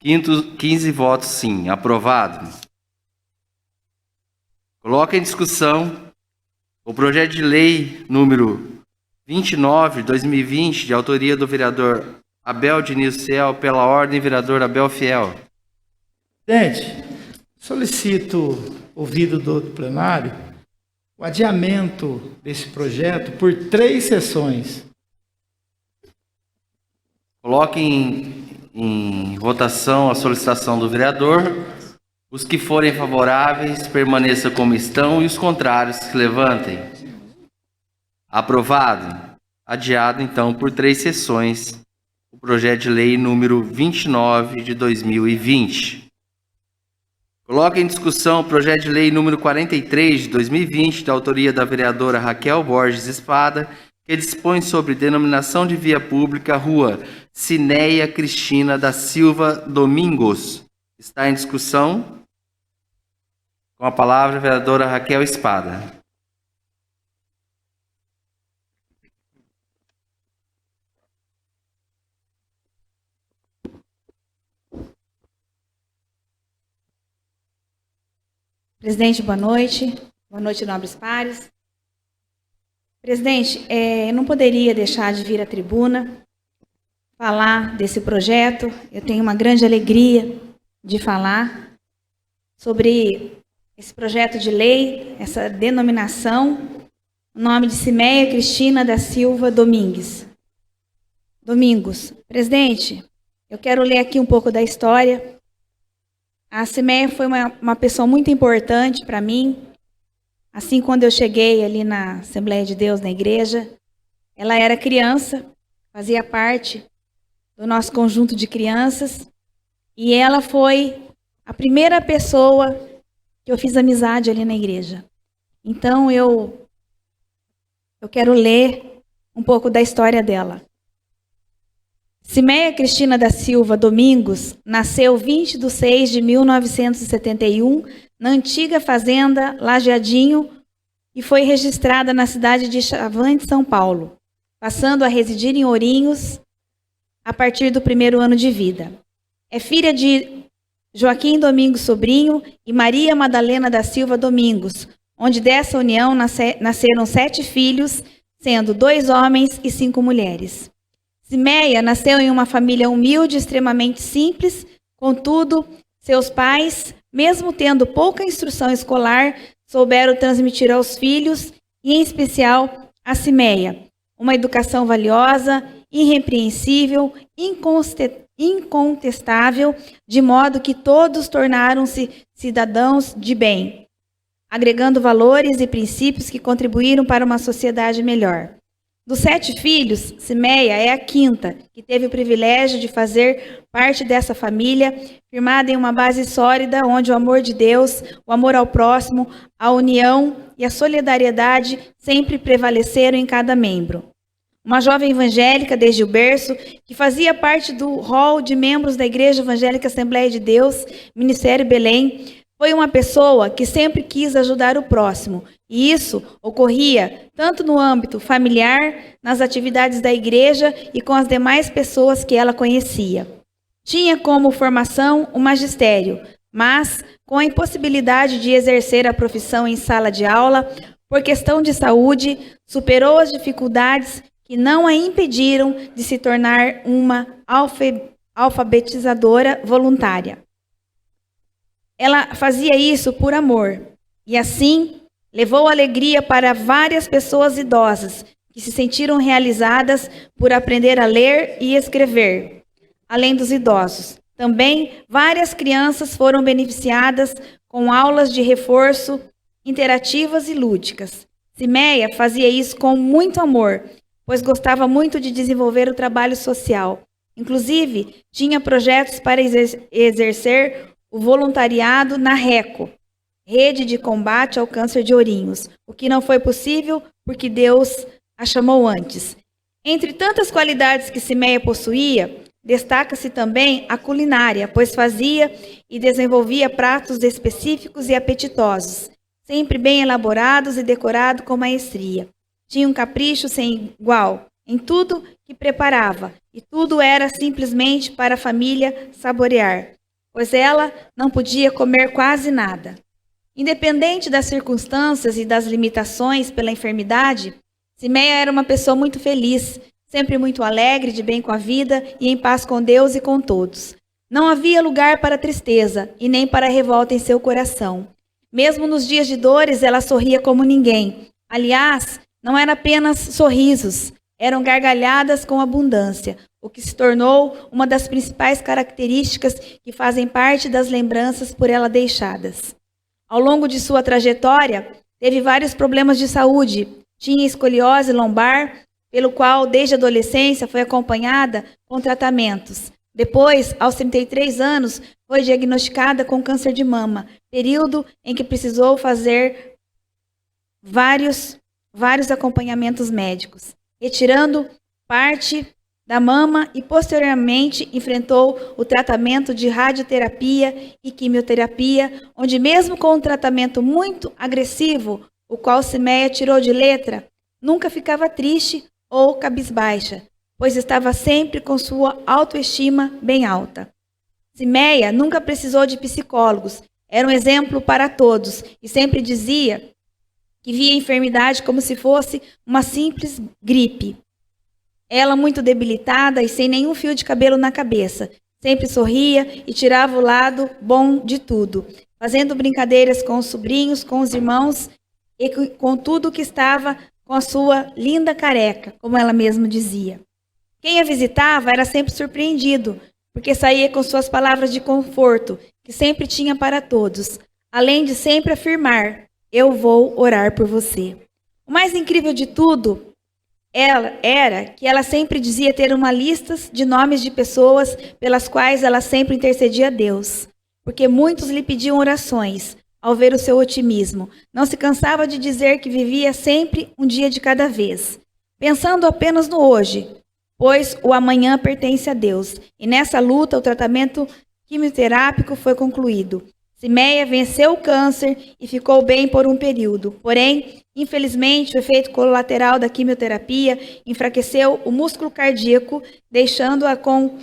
15 votos sim. Aprovado. Coloca em discussão o projeto de lei número 29/2020, de autoria do vereador Abel Diniz Ciel, pela ordem, vereador Abel Fiel. Presidente, solicito, ouvido do plenário, o adiamento desse projeto por 3 sessões. Coloque em votação a solicitação do vereador. Os que forem favoráveis, permaneçam como estão, e os contrários se levantem. Aprovado. Adiado, então, por 3 sessões, o projeto de lei número 29 de 2020. Coloque em discussão o projeto de lei número 43 de 2020, da autoria da vereadora Raquel Borges Espada, que dispõe sobre denominação de via pública Rua Cineia Cristina da Silva Domingos. Está em discussão. Com a palavra, a vereadora Raquel Espada. Presidente, boa noite. Boa noite, nobres pares. Presidente, eu não poderia deixar de vir à tribuna falar desse projeto. Eu tenho uma grande alegria de falar sobre esse projeto de lei, essa denominação, o nome de Cimeia Cristina da Silva Domingos. Presidente, eu quero ler aqui um pouco da história. A Cimeia foi uma pessoa muito importante para mim. Assim, quando eu cheguei ali na Assembleia de Deus, na igreja, ela era criança, fazia parte do nosso conjunto de crianças, e ela foi a primeira pessoa que eu fiz amizade ali na igreja. Então, eu quero ler um pouco da história dela. Cimeia Cristina da Silva Domingos nasceu 20 de 6 de 1971 na antiga fazenda Lajeadinho e foi registrada na cidade de Chavante, São Paulo, passando a residir em Ourinhos a partir do 1º ano de vida. É filha de Joaquim Domingos Sobrinho e Maria Madalena da Silva Domingos, onde dessa união nasceram 7 filhos, sendo 2 homens e 5 mulheres. Cimeia nasceu em uma família humilde, extremamente simples, contudo, seus pais, mesmo tendo pouca instrução escolar, souberam transmitir aos filhos, e em especial a Cimeia, uma educação valiosa, irrepreensível, incontestável, de modo que todos tornaram-se cidadãos de bem, agregando valores e princípios que contribuíram para uma sociedade melhor. Dos 7 filhos, Cimeia é a 5ª, que teve o privilégio de fazer parte dessa família, firmada em uma base sólida, onde o amor de Deus, o amor ao próximo, a união e a solidariedade sempre prevaleceram em cada membro. Uma jovem evangélica desde o berço, que fazia parte do rol de membros da Igreja Evangélica Assembleia de Deus, Ministério Belém, foi uma pessoa que sempre quis ajudar o próximo, e isso ocorria tanto no âmbito familiar, nas atividades da igreja e com as demais pessoas que ela conhecia. Tinha como formação o magistério, mas com a impossibilidade de exercer a profissão em sala de aula, por questão de saúde, superou as dificuldades que não a impediram de se tornar uma alfabetizadora voluntária. Ela fazia isso por amor, e assim levou alegria para várias pessoas idosas que se sentiram realizadas por aprender a ler e escrever. Além dos idosos, também várias crianças foram beneficiadas com aulas de reforço interativas e lúdicas. Cimeia fazia isso com muito amor, pois gostava muito de desenvolver o trabalho social. Inclusive, tinha projetos para exercer o voluntariado na RECO, Rede de Combate ao Câncer de Ourinhos, o que não foi possível porque Deus a chamou antes. Entre tantas qualidades que Cimeia possuía, destaca-se também a culinária, pois fazia e desenvolvia pratos específicos e apetitosos, sempre bem elaborados e decorados com maestria. Tinha um capricho sem igual em tudo que preparava, e tudo era simplesmente para a família saborear. pois ela não podia comer quase nada. Independente das circunstâncias e das limitações pela enfermidade, Simeia era uma pessoa muito feliz, sempre muito alegre, de bem com a vida e em paz com Deus e com todos. Não havia lugar para tristeza e nem para revolta em seu coração. Mesmo nos dias de dores, ela sorria como ninguém. Aliás, não eram apenas sorrisos, eram gargalhadas com abundância, o que se tornou uma das principais características que fazem parte das lembranças por ela deixadas. Ao longo de sua trajetória, teve vários problemas de saúde. Tinha escoliose lombar, pelo qual, desde a adolescência, foi acompanhada com tratamentos. Depois, aos 33 anos, foi diagnosticada com câncer de mama, período em que precisou fazer vários acompanhamentos médicos, retirando parte da mama e, posteriormente, enfrentou o tratamento de radioterapia e quimioterapia, onde mesmo com um tratamento muito agressivo, o qual Simeia tirou de letra, nunca ficava triste ou cabisbaixa, pois estava sempre com sua autoestima bem alta. Simeia nunca precisou de psicólogos, era um exemplo para todos e sempre dizia que via a enfermidade como se fosse uma simples gripe. Ela, muito debilitada e sem nenhum fio de cabelo na cabeça, sempre sorria e tirava o lado bom de tudo, fazendo brincadeiras com os sobrinhos, com os irmãos e com tudo que estava com a sua linda careca, como ela mesma dizia. Quem a visitava era sempre surpreendido, porque saía com suas palavras de conforto, que sempre tinha para todos, além de sempre afirmar: eu vou orar por você. O mais incrível de tudo era que ela sempre dizia ter uma lista de nomes de pessoas pelas quais ela sempre intercedia a Deus, porque muitos lhe pediam orações. Ao ver o seu otimismo, não se cansava de dizer que vivia sempre um dia de cada vez, pensando apenas no hoje, pois o amanhã pertence a Deus. E nessa luta, o tratamento quimioterápico foi concluído. Simeia venceu o câncer e ficou bem por um período. Porém, infelizmente, o efeito colateral da quimioterapia enfraqueceu o músculo cardíaco, deixando-a com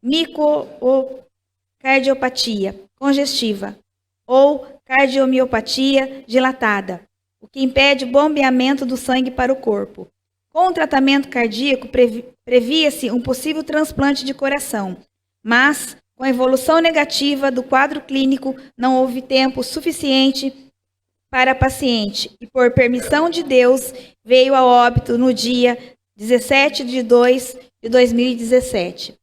micocardiopatia congestiva ou cardiomiopatia dilatada, o que impede o bombeamento do sangue para o corpo. Com o tratamento cardíaco, previa-se um possível transplante de coração, mas, com a evolução negativa do quadro clínico, não houve tempo suficiente para a paciente e, por permissão de Deus, veio a óbito no dia 17 de 2 de 2017.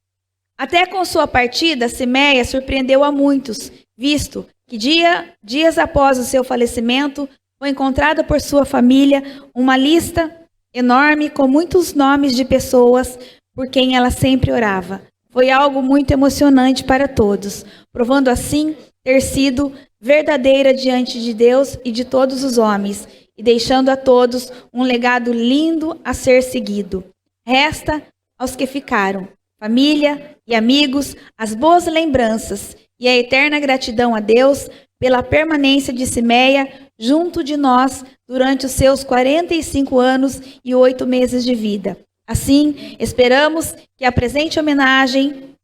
Até com sua partida, Simeia surpreendeu a muitos, visto que dias após o seu falecimento, foi encontrada por sua família uma lista enorme com muitos nomes de pessoas por quem ela sempre orava. Foi algo muito emocionante para todos, provando assim ter sido verdadeira diante de Deus e de todos os homens, e deixando a todos um legado lindo a ser seguido. Resta aos que ficaram, família e amigos, as boas lembranças e a eterna gratidão a Deus pela permanência de Simeia junto de nós durante os seus 45 anos e 8 meses de vida. Assim, esperamos que a presente homenagem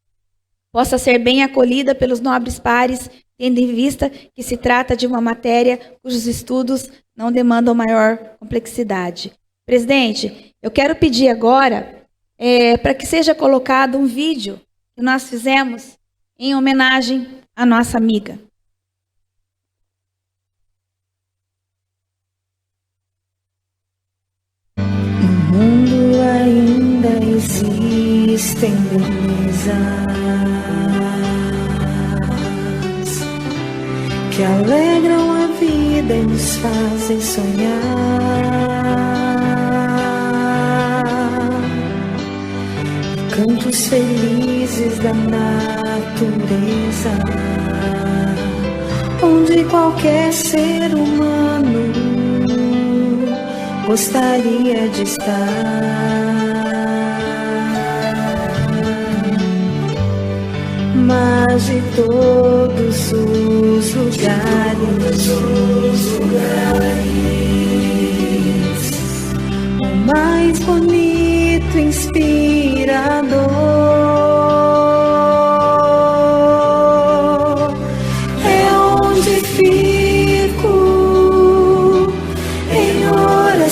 possa ser bem acolhida pelos nobres pares, tendo em vista que se trata de uma matéria cujos estudos não demandam maior complexidade. Presidente, eu quero pedir agora para que seja colocado um vídeo que nós fizemos em homenagem à nossa amiga. No mundo ainda existem belezas que alegram a vida e nos fazem sonhar. Cantos felizes da natureza, onde qualquer ser humano gostaria de estar. Mas de todos os lugares, o mais bonito, inspirador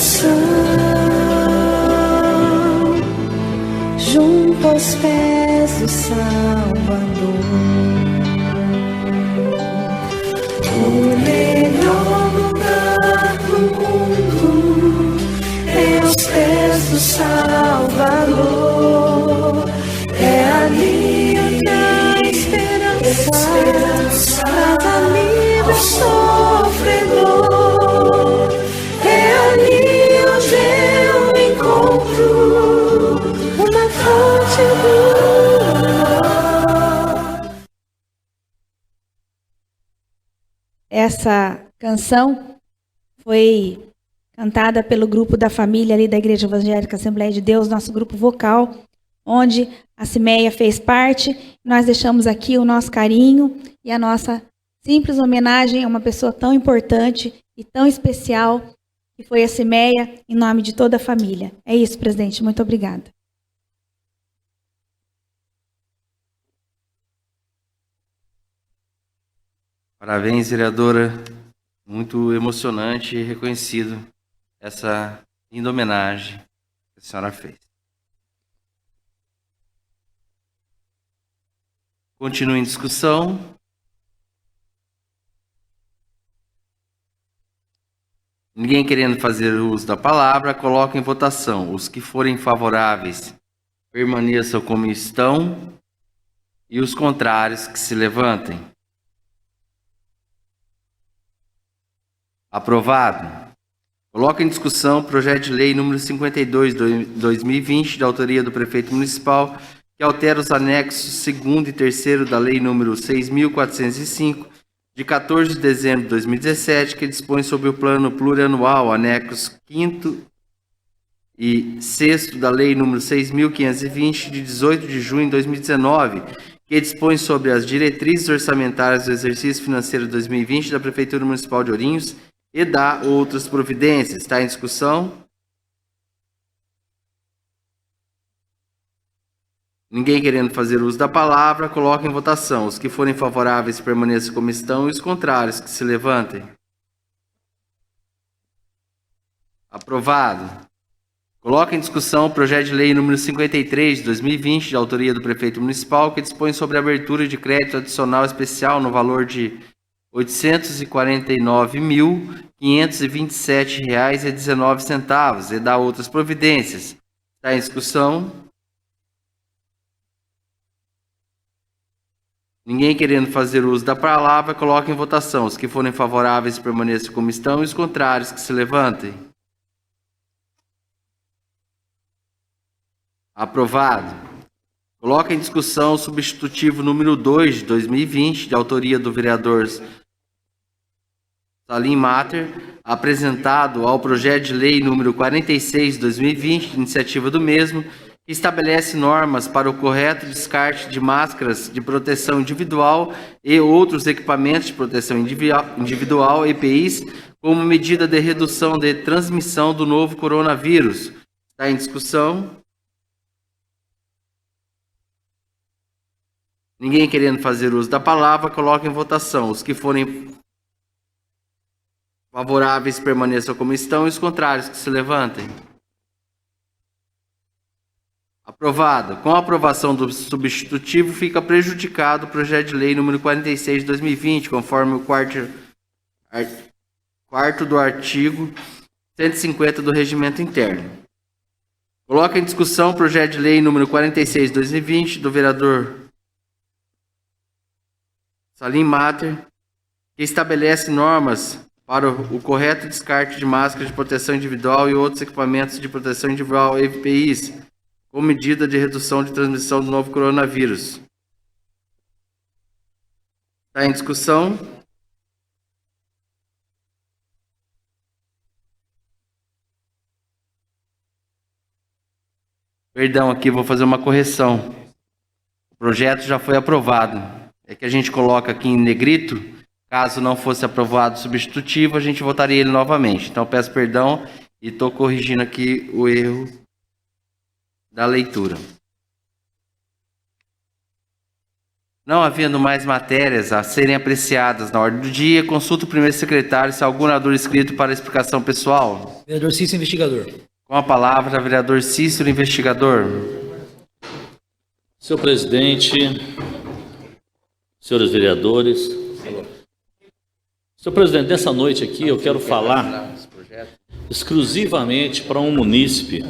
coração junto aos pés do Salvador. O melhor lugar do mundo é aos pés do Salvador. É ali onde a esperança traz alívio ao sofredor. É ali onde eu encontro uma fonte do amor. Essa canção foi cantada pelo grupo da família ali da Igreja Evangélica Assembleia de Deus, nosso grupo vocal, onde a Cimeia fez parte. Nós deixamos aqui o nosso carinho e a nossa simples homenagem a uma pessoa tão importante e tão especial, que foi a Cimeia, em nome de toda a família. É isso, presidente. Muito obrigada. Parabéns, vereadora. Muito emocionante e reconhecido essa linda homenagem que a senhora fez. Continua em discussão. Ninguém querendo fazer uso da palavra, coloco em votação. Os que forem favoráveis, permaneçam como estão, e os contrários, que se levantem. Aprovado. Coloco em discussão o projeto de lei número 52/2020, de autoria do prefeito municipal, que altera os anexos 2º e 3º da lei número 6.405, de 14 de dezembro de 2017, que dispõe sobre o plano plurianual, anexos 5º e 6º da lei número 6.520, de 18 de junho de 2019, que dispõe sobre as diretrizes orçamentárias do exercício financeiro de 2020 da Prefeitura Municipal de Ourinhos e dá outras providências. Está em discussão? Ninguém querendo fazer uso da palavra, coloque em votação. Os que forem favoráveis permaneçam como estão e os contrários, que se levantem. Aprovado. Coloque em discussão o projeto de lei número 53/2020, de autoria do prefeito municipal, que dispõe sobre a abertura de crédito adicional especial no valor de R$ 849.527,19 e dá outras providências. Está em discussão? Ninguém querendo fazer uso da palavra, coloque em votação. Os que forem favoráveis permaneçam como estão e os contrários, que se levantem. Aprovado. Coloca em discussão o substitutivo número 2 de 2020, de autoria do vereador Salim Mater, apresentado ao projeto de lei número 46 de 2020, de iniciativa do mesmo, que estabelece normas para o correto descarte de máscaras de proteção individual e outros equipamentos de proteção individual, EPIs, como medida de redução de transmissão do novo coronavírus. Está em discussão? Ninguém querendo fazer uso da palavra, coloque em votação. Os que forem favoráveis permaneçam como estão e os contrários, que se levantem. Aprovado. Com a aprovação do substitutivo, fica prejudicado o projeto de lei número 46 de 2020, conforme o quarto do artigo 150 do Regimento Interno. Coloca em discussão o projeto de lei número 46 de 2020, do vereador Salim Mater, que estabelece normas para o correto descarte de máscaras de proteção individual e outros equipamentos de proteção individual, EPIs, como medida de redução de transmissão do novo coronavírus. Está em discussão? Perdão, aqui vou fazer uma correção. O projeto já foi aprovado. É que a gente coloca aqui em negrito, caso não fosse aprovado o substitutivo, a gente votaria ele novamente. Então, peço perdão e estou corrigindo aqui o erro da leitura. Não havendo mais matérias a serem apreciadas na ordem do dia, consulto o primeiro secretário se há algum orador inscrito para explicação pessoal. Vereador Cícero, investigador. Com a palavra, vereador Cícero, investigador. Senhor presidente, senhores vereadores. Senhor presidente, nessa noite aqui eu quero falar exclusivamente para um munícipe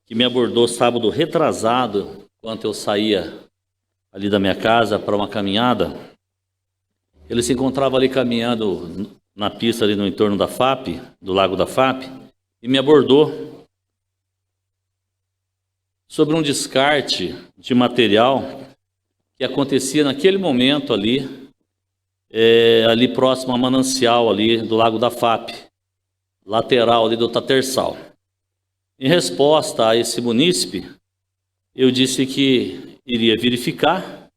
que me abordou sábado retrasado, enquanto eu saía ali da minha casa para uma caminhada. Ele se encontrava ali caminhando na pista ali no entorno da FAP, do Lago da FAP, e me abordou sobre um descarte de material que acontecia naquele momento ali, ali próximo ao manancial ali do Lago da FAP, lateral ali do Tatersal. Em resposta a esse munícipe, eu disse que iria verificar,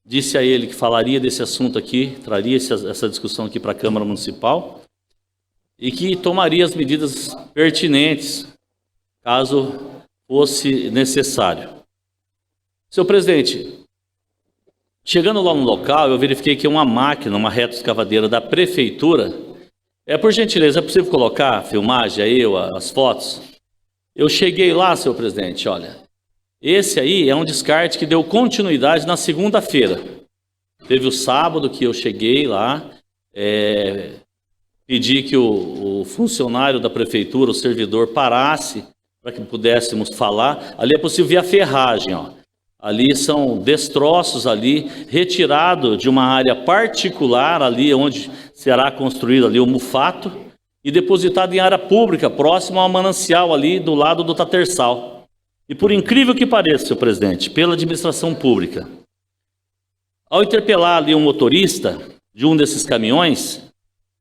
disse a ele que falaria desse assunto aqui, traria essa discussão aqui para a Câmara Municipal e que tomaria as medidas pertinentes, caso fosse necessário. Senhor presidente, chegando lá no local, eu verifiquei que uma máquina, uma retroescavadeira da prefeitura, por gentileza, é possível colocar a filmagem aí, as fotos? Eu cheguei lá, senhor presidente, olha, esse aí é um descarte que deu continuidade na segunda-feira. Teve o sábado que eu cheguei lá, pedi que o funcionário da prefeitura, o servidor, parasse para que pudéssemos falar. Ali é possível ver a ferragem, ó. Ali são destroços ali, retirado de uma área particular ali onde será construído ali o mufato e depositado em área pública, próximo ao manancial ali do lado do Tatersal. E por incrível que pareça, senhor presidente, pela administração pública, ao interpelar ali um motorista de um desses caminhões,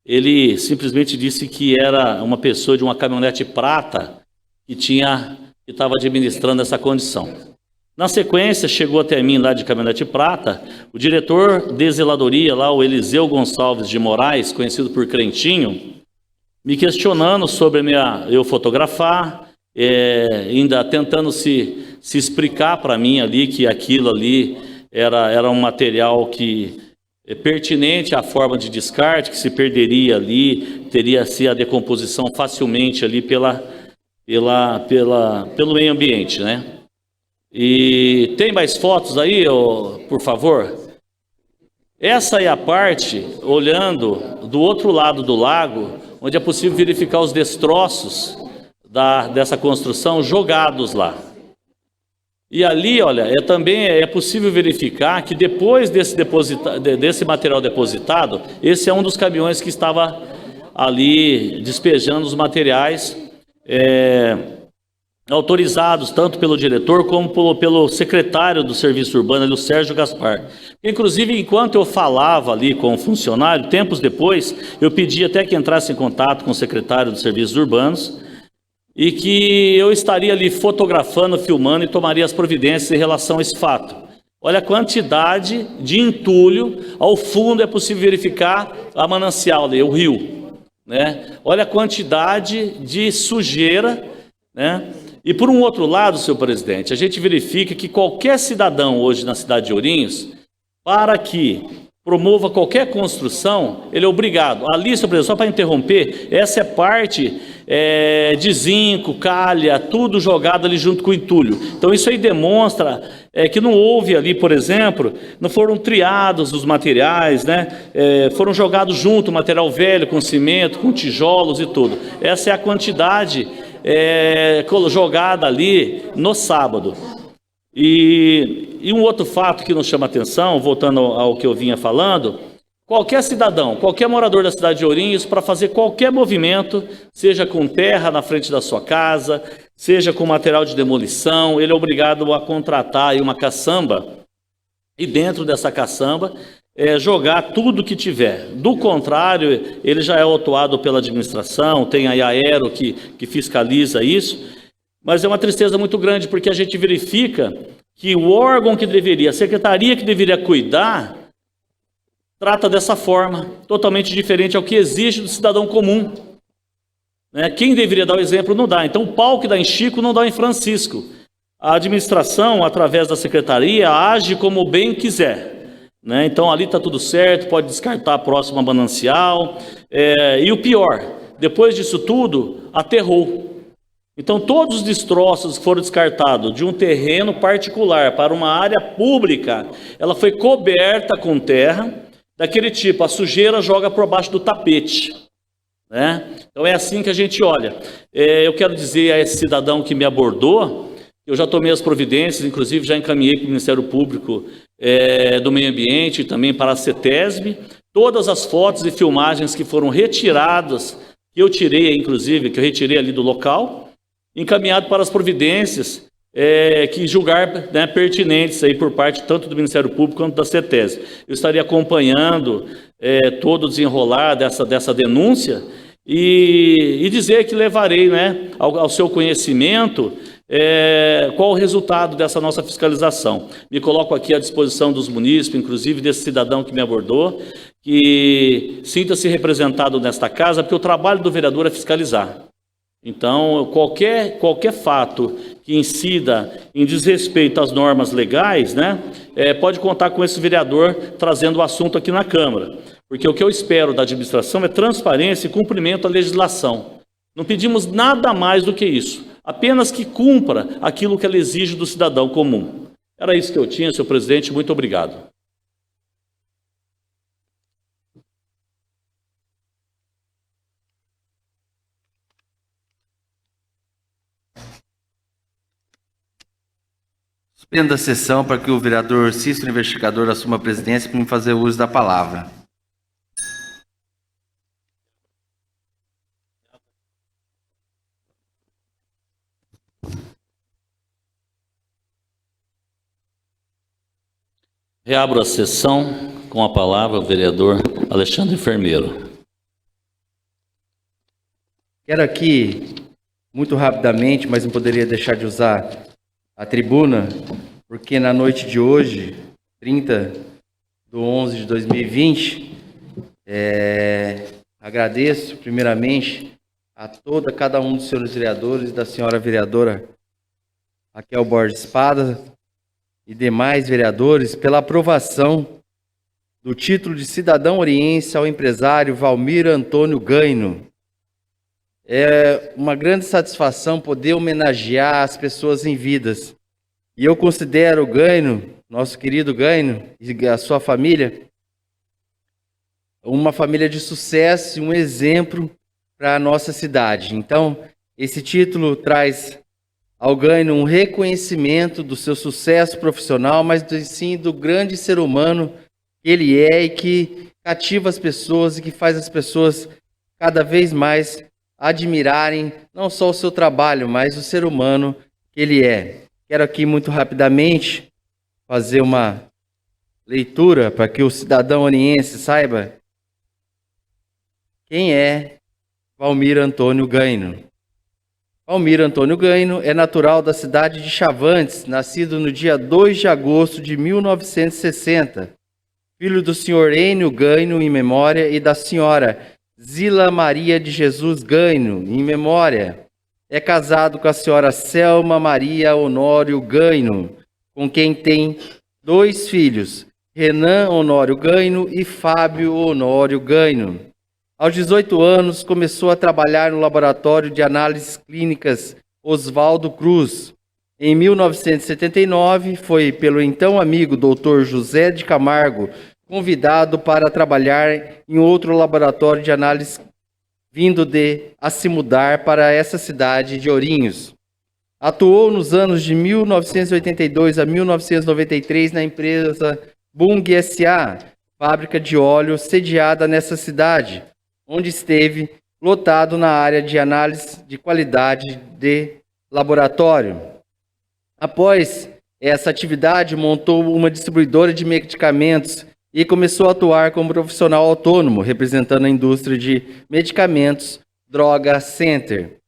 ele simplesmente disse que era uma pessoa de uma caminhonete prata que estava administrando essa condição. Na sequência, chegou até mim lá de caminhonete prata, o diretor de zeladoria lá, o Eliseu Gonçalves de Moraes, conhecido por Crentinho, me questionando sobre eu fotografar, ainda tentando se explicar para mim ali que aquilo ali era um material que é pertinente à forma de descarte, que se perderia ali, teria-se a decomposição facilmente ali pelo meio ambiente, né? E tem mais fotos aí, por favor? Essa é a parte, olhando do outro lado do lago, onde é possível verificar os destroços dessa construção jogados lá. E ali, olha, também é possível verificar que depois desse material depositado, esse é um dos caminhões que estava ali despejando os materiais autorizados tanto pelo diretor como pelo secretário do Serviço Urbano, o Sérgio Gaspar. Inclusive, enquanto eu falava ali com o funcionário, tempos depois, eu pedi até que entrasse em contato com o secretário dos Serviços Urbanos e que eu estaria ali fotografando, filmando e tomaria as providências em relação a esse fato. Olha a quantidade de entulho, ao fundo é possível verificar a manancial ali, o rio, né? Olha a quantidade de sujeira, né? E por um outro lado, senhor presidente, a gente verifica que qualquer cidadão hoje na cidade de Ourinhos, para que promova qualquer construção, ele é obrigado. Ali, senhor presidente, só para interromper, essa é parte de zinco, calha, tudo jogado ali junto com o entulho. Então isso aí demonstra que não houve ali, por exemplo, não foram triados os materiais, né? Foram jogados junto, material velho com cimento, com tijolos e tudo. Essa é a quantidade jogada ali no sábado. E um outro fato que nos chama a atenção, voltando ao que eu vinha falando, qualquer cidadão, qualquer morador da cidade de Ourinhos, para fazer qualquer movimento, seja com terra na frente da sua casa, seja com material de demolição, ele é obrigado a contratar aí uma caçamba e dentro dessa caçamba jogar tudo que tiver. Do contrário, ele já é autuado pela administração, tem a Aero que fiscaliza isso, mas é uma tristeza muito grande porque a gente verifica que o órgão que deveria, a secretaria que deveria cuidar, trata dessa forma, totalmente diferente ao que exige do cidadão comum. Quem deveria dar o exemplo não dá. Então o pau que dá em Chico não dá em Francisco. a administração, através da secretaria, age como bem quiser, né? Então, ali está tudo certo, pode descartar a próxima manancial. E o pior, depois disso tudo, aterrou. Então, todos os destroços que foram descartados de um terreno particular para uma área pública, ela foi coberta com terra, daquele tipo, a sujeira joga por baixo do tapete, né? Então, é assim que a gente olha. Eu quero dizer a esse cidadão que me abordou, eu já tomei as providências, inclusive já encaminhei para o Ministério Público do Meio Ambiente e também para a CETESB, todas as fotos e filmagens que foram retiradas, que eu tirei, inclusive, que eu retirei ali do local, encaminhado para as providências que julgar, né, pertinentes aí por parte tanto do Ministério Público quanto da CETESB. Eu estaria acompanhando todo o desenrolar dessa denúncia e dizer que levarei, né, ao seu conhecimento qual o resultado dessa nossa fiscalização. Me coloco aqui à disposição dos munícipes, inclusive desse cidadão que me abordou, que sinta-se representado nesta casa, porque o trabalho do vereador é fiscalizar. Então, qualquer fato que incida em desrespeito às normas legais, né, pode contar com esse vereador trazendo o assunto aqui na Câmara. Porque o que eu espero da administração é transparência e cumprimento à legislação. Não pedimos nada mais do que isso. Apenas que cumpra aquilo que ela exige do cidadão comum. Era isso que eu tinha, senhor presidente. Muito obrigado. Suspendo a sessão para que o vereador Cícero, investigador, assuma a presidência para me fazer uso da palavra. Reabro a sessão com a palavra o vereador Alexandre Enfermeiro. Quero aqui, muito rapidamente, mas não poderia deixar de usar a tribuna, porque na noite de hoje, 30/11/2020, agradeço primeiramente a cada um dos senhores vereadores, da senhora vereadora Raquel Borges Espada e demais vereadores pela aprovação do título de cidadão oriense ao empresário Valmir Antônio Gaino. É uma grande satisfação poder homenagear as pessoas em vidas. E eu considero o Gaino, nosso querido Gaino, e a sua família, uma família de sucesso e um exemplo para a nossa cidade. Então, esse título traz ao Gaino um reconhecimento do seu sucesso profissional, mas sim do grande ser humano que ele é e que cativa as pessoas e que faz as pessoas cada vez mais admirarem não só o seu trabalho, mas o ser humano que ele é. Quero aqui muito rapidamente fazer uma leitura para que o cidadão oriense saiba quem é Valmir Antônio Gaino. Valmir Antônio Gaino é natural da cidade de Chavantes, nascido no dia 2 de agosto de 1960, filho do senhor Enio Gaino, em memória, e da senhora Zila Maria de Jesus Gaino, em memória. É casado com a senhora Selma Maria Honório Gaino, com quem tem 2 filhos, Renan Honório Gaino e Fábio Honório Gaino. Aos 18 anos, começou a trabalhar no laboratório de análises clínicas Oswaldo Cruz. Em 1979, foi pelo então amigo Dr. José de Camargo convidado para trabalhar em outro laboratório de análise, vindo a se mudar para essa cidade de Ourinhos. Atuou nos anos de 1982 a 1993 na empresa Bung S.A., fábrica de óleo sediada nessa cidade, onde esteve lotado na área de análise de qualidade de laboratório. Após essa atividade, montou uma distribuidora de medicamentos e começou a atuar como profissional autônomo, representando a indústria de medicamentos Droga Center.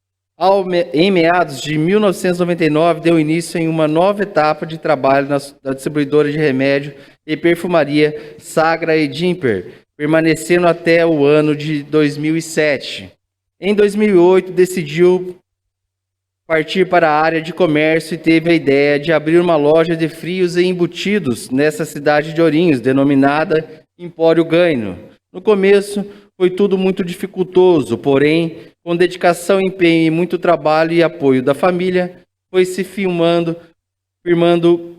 Em meados de 1999, deu início em uma nova etapa de trabalho na distribuidora de remédio e perfumaria Sagra e Dimper, permanecendo até o ano de 2007. Em 2008, decidiu partir para a área de comércio e teve a ideia de abrir uma loja de frios e embutidos nessa cidade de Ourinhos, denominada Empório Gaino. No começo foi tudo muito dificultoso, porém, com dedicação, empenho e muito trabalho e apoio da família, foi se firmando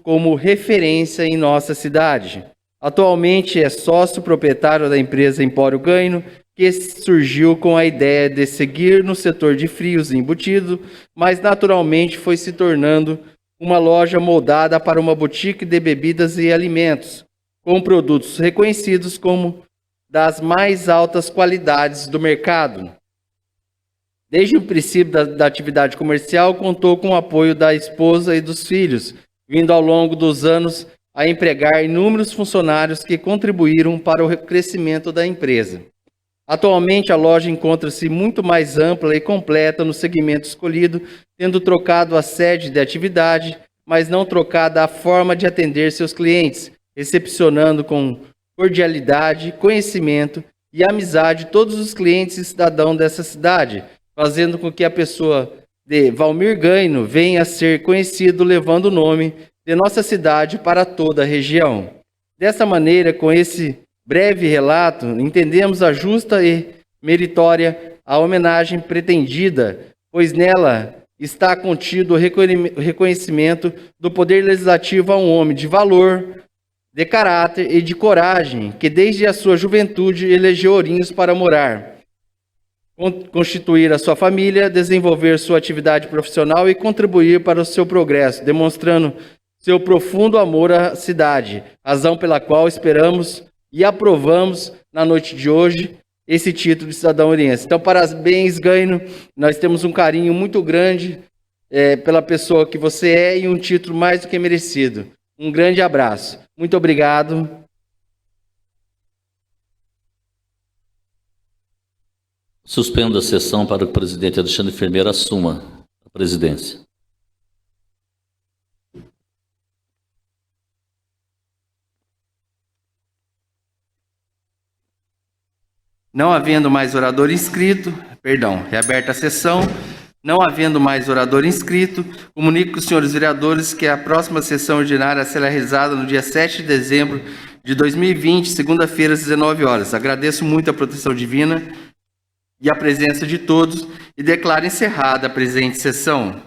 como referência em nossa cidade. Atualmente é sócio proprietário da empresa Empório Gaino, que surgiu com a ideia de seguir no setor de frios e embutidos, mas naturalmente foi se tornando uma loja moldada para uma boutique de bebidas e alimentos, com produtos reconhecidos como das mais altas qualidades do mercado. Desde o princípio da atividade comercial, contou com o apoio da esposa e dos filhos, vindo ao longo dos anos a empregar inúmeros funcionários que contribuíram para o crescimento da empresa. Atualmente, a loja encontra-se muito mais ampla e completa no segmento escolhido, tendo trocado a sede de atividade, mas não trocada a forma de atender seus clientes, recepcionando com cordialidade, conhecimento e amizade todos os clientes e cidadãos dessa cidade, fazendo com que a pessoa de Valmir Gaino venha a ser conhecido, levando o nome de nossa cidade para toda a região. Dessa maneira, com esse breve relato, entendemos a justa e meritória a homenagem pretendida, pois nela está contido o reconhecimento do poder legislativo a um homem de valor, de caráter e de coragem, que desde a sua juventude elegeu Ourinhos para morar, constituir a sua família, desenvolver sua atividade profissional e contribuir para o seu progresso, demonstrando seu profundo amor à cidade, razão pela qual esperamos e aprovamos na noite de hoje esse título de cidadão ourinhense. Então, parabéns, Gaino. Nós temos um carinho muito grande pela pessoa que você é e um título mais do que merecido. Um grande abraço. Muito obrigado. Suspendo a sessão para que o presidente Alexandre Fermeira assuma a presidência. Não havendo mais orador inscrito, reaberta a sessão. Não havendo mais orador inscrito, comunico aos senhores vereadores que a próxima sessão ordinária será realizada no dia 7 de dezembro de 2020, segunda-feira, às 19 horas. Agradeço muito a proteção divina e a presença de todos e declaro encerrada a presente sessão.